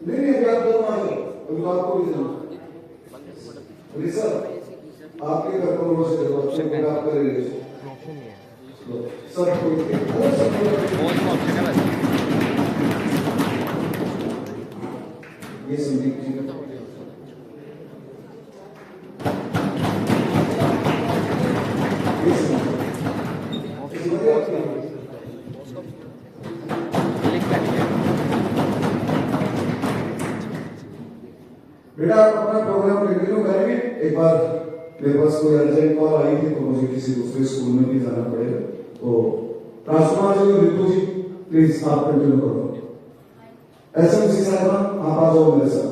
नहीं अभी आप दोनों आ जाओ, अभी आपको भी देना। ऋषभ आपके घर पर रोज से देखो आप कर रहे हैं सब कोई ये संदीप जी का बेटा आप अपना प्रोग्राम कंटिन्यू करेंगे। एक बार मेरे पास कोई अर्जेंट कॉल आई थी तो मुझे किसी दूसरे स्कूल में भी जाना पड़ेगा, तो राजकुमार जी और रितु जी प्लीज आप कंटिन्यू करो। एसएमसी साहब आप आ जाओ मेरे साथ।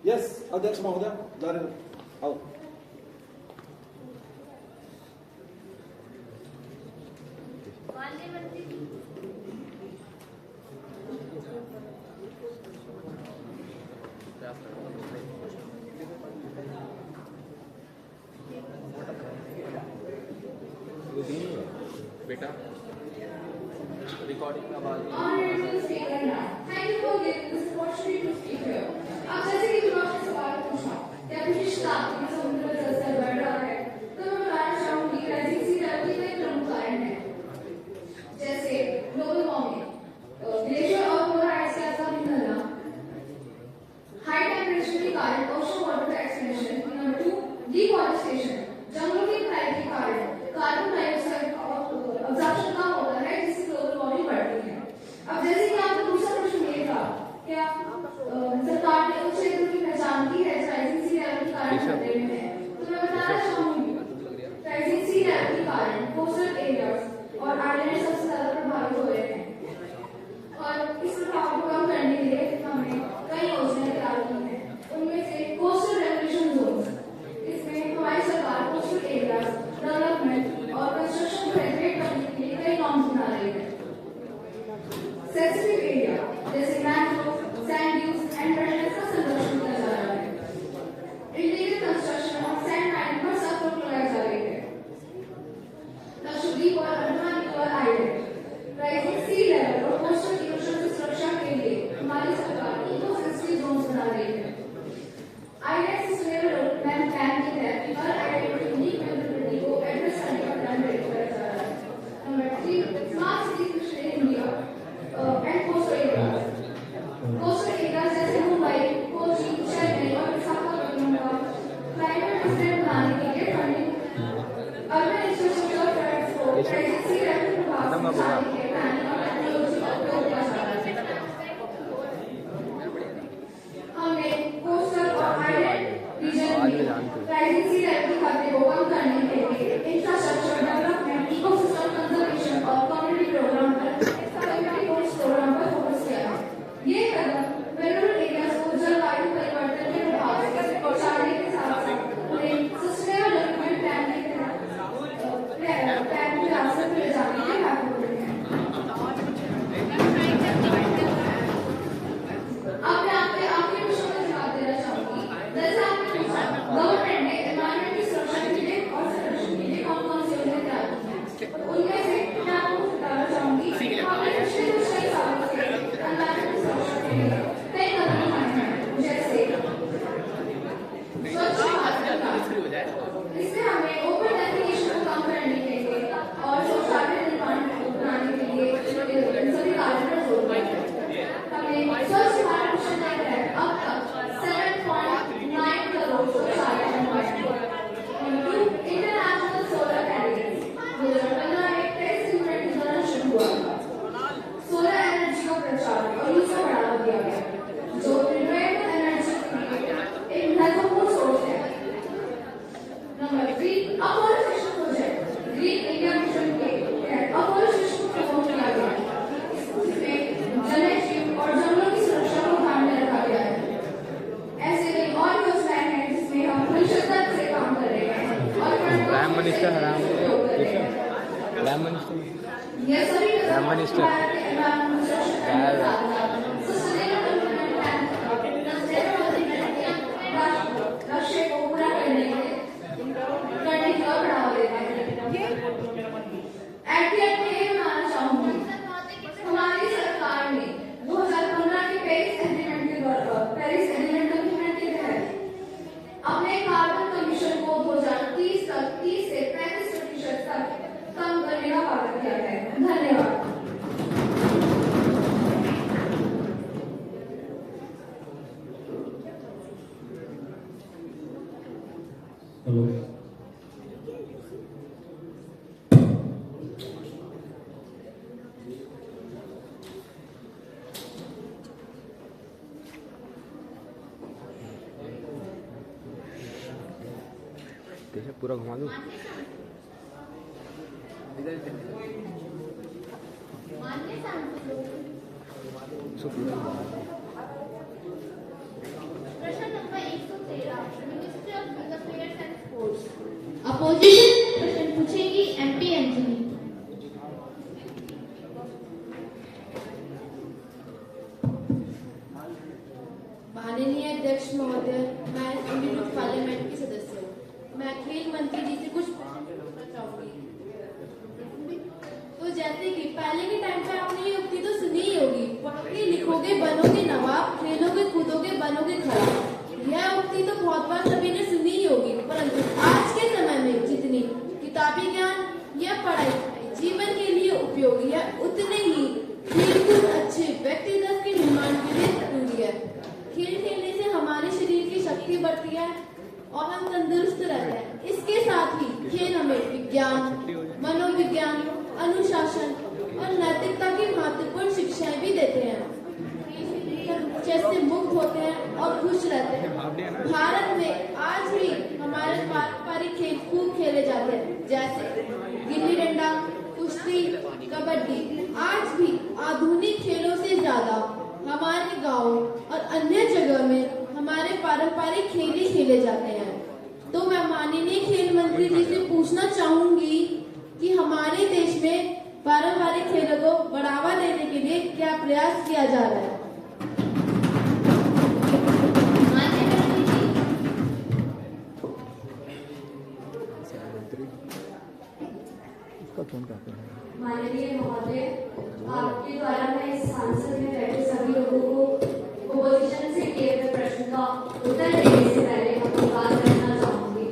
यस अध्यक्ष महोदय, नारायण आओ। बेटा रिकॉर्डिंग का बात Thank you for giving this opportunity to speak here. अब जैसे कि तुम आपसे सवाल पूछा कि अभी शताब्दी में समुद्र का जलस्तर बढ़ रहा है, तो मैं बताना चाहूंगी कि राइजिंग सी लेवल के कई प्रमुख कारण हैं, जैसे ग्लोबल वार्मिंग, ग्लेशियर और पोलर आइस कैप का पिघलना, हाई टेम्परेचर के कारण ओशन वाटर का एक्सपेंशन, नंबर 2 डिफॉरेस्टेशन, जंगलों की कटाई के कारण कार्बन डाइऑक्साइड अब्जॉर्प्शन कम होता है, जिससे ग्लोबल वार्मिंग बढ़ती है। अब जैसे कि आपका दूसरा प्रश्न ये था क्या सरकार ने उस क्षेत्र की पहचान की है राइजिंग सी लेवल के कारण खतरे में है, तो मैं बताना चाहूंगी राइजिंग सी लेवल के कारण कोस्टल एरियाज और आइलैंड सबसे ज्यादा प्रभावित हो रहे हैं और इस प्रभाव को कम करने के लिए हमने कई योजनाएं तैयार की हैं। उनमें से कोस्टल रेवोल्यूशन जोन्स, इसमें हमारी सरकार कोस्टल एरियाज डेवलपमेंट और कंस्ट्रक्शन को रेगुलेट करने के लिए कई नॉर्म्स बना रही है। सेंसिटिव एरिया जैसे mangrove, sand dunes and wetlands का संरक्षण किया जा रहा है। इलीगल कंस्ट्रक्शन और सैंड माइनिंग पर सख्त रोक लगाई जा रही है। लक्षद्वीप और Andaman Nicobar island rising sea level और कोस्टल इरोजन की सुरक्षा के लिए हमारी सरकार इको सेंसिटिव जोन्स बना रही है। आइलैंड सस्टेनेबल डेवलपमेंट प्लान के तहत हर आइलैंड की यूनिक वल्नरेबिलिटी को एड्रेस करने का प्लान रेडी किया जा रहा है। Number 3 smart city mission India and coastal areas. Coastal areas जैसे मुंबई, कोची, चेन्नई और विशाखापट्टनम का क्लाइमेट रेजिस्टेंट बनाने के लिए फंडिंग अर्बन इंफ्रास्ट्रक्चर प्रोजेक्ट्स को राइजिंग सी लेवल के प्रभाव से बचाने के लिए प्लानिंग और टेक्नोलॉजी का उपयोग किया जा रहा है। हमने कोस्टल और आइलैंड रीजन में राइजिंग सी लेवल के खतरे को कम करने के लिए इंफ्रास्ट्रक्चर डेवलपमेंट, इकोसिस्टम कंजर्वेशन और कम्युनिटी प्रोग्राम पर फोकस किया है। ये कदम वेलुरल एरियाज को जलवायु परिवर्तन के प्रभाव से बचाने के साथ साथ उन्हें सस्टेनेबल डेवलपमेंट प्लान के रास्ते पर ले जाने के लिए महत्वपूर्ण है। अब मैं आपके प्रश्न का जवाब देना चाहूंगी। जैसे आपने पूछा, गवर्नमेंट ने एनवायरमेंट की सुरक्षा मिनिस्टर राम मिनिस्टर लक्ष्य को पूरा करने की ओर बढ़ावा देते हैं। एट द एंड में ये मानना चाहूंगी, हमारी सरकार ने 2015 के पेरिस एग्रीमेंट के तहत अपने कार्बन कमीशन को 2030 तक 30 से 35% तक कम करने का वादा किया है। धन्यवाद। हेलो, पूरा घुमा दूं। प्रश्न number 113 ministry of youth affairs and sports. Opposition प्रश्न पूछेगी एमपी अंजलि। माननीय अध्यक्ष महोदय, मैं इंडियन पार्लियामेंट की सदस्य हूँ। मैं खेल मंत्री जी से कुछ प्रश्न पूछना चाहूंगी। तो जैसे कि पहले के टाइम पे आपने ये उक्ति तो सुनी ही होगी, पढ़ोगे लिखोगे बनोगे नवाब, खेलोगे कूदोगे बनोगे खराब। यह उक्ति तो बहुत बार सभी ने सुनी ही होगी, परंतु आज के समय में जितनी किताबी ज्ञान या पढ़ाई जीवन के लिए उपयोगी है, उतने ही खेलकूद अच्छे व्यक्तित्व के निर्माण के लिए जरूरी है। खेल खेलने से हमारे शरीर की शक्ति बढ़ती है और हम तंदुरुस्त रहते हैं। इसके साथ ही खेल हमें विज्ञान, मनोविज्ञान, अनुशासन और नैतिकता की महत्वपूर्ण शिक्षाएं भी देते हैं। स्ट्रेस से मुक्त होते हैं और खुश रहते हैं। भारत में आज भी हमारे पारंपरिक खेल खूब खेले जाते हैं, जैसे गिल्ली डंडा, कुश्ती, कबड्डी। आज भी आधुनिक खेलों से ज्यादा हमारे गांव और अन्य जगह में हमारे पारंपरिक खेल ही खेले जाते हैं। तो मैं माननीय खेल मंत्री जी से पूछना चाहूंगी कि हमारे देश में पारंपरिक खेलों को बढ़ावा देने के लिए क्या प्रयास किया जा रहा है। माननीय महोदय, आपके द्वारा मैं इस संसद में बैठे सभी लोगों को ओपोजिशन से किए गए प्रश्न का उत्तर देने से पहले आपको बात करना चाहूंगी।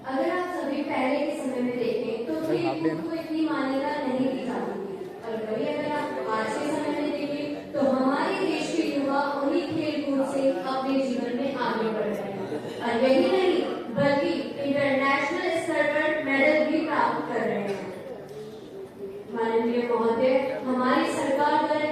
अगर आप सभी पहले के समय में देखें तो खेल को इतनी मान्यता नहीं दी जाती थी, और वही अगर आप आज के समय में देखें तो हमारे देश के युवा उन्हीं खेल कूद से अपने जीवन में आगे बढ़ रहे हैं, और यही नहीं बल्कि इंटरनेशनल स्तर पर मेडल भी प्राप्त कर रहे हैं। माननीय महोदय, हमारी सरकार द्वारा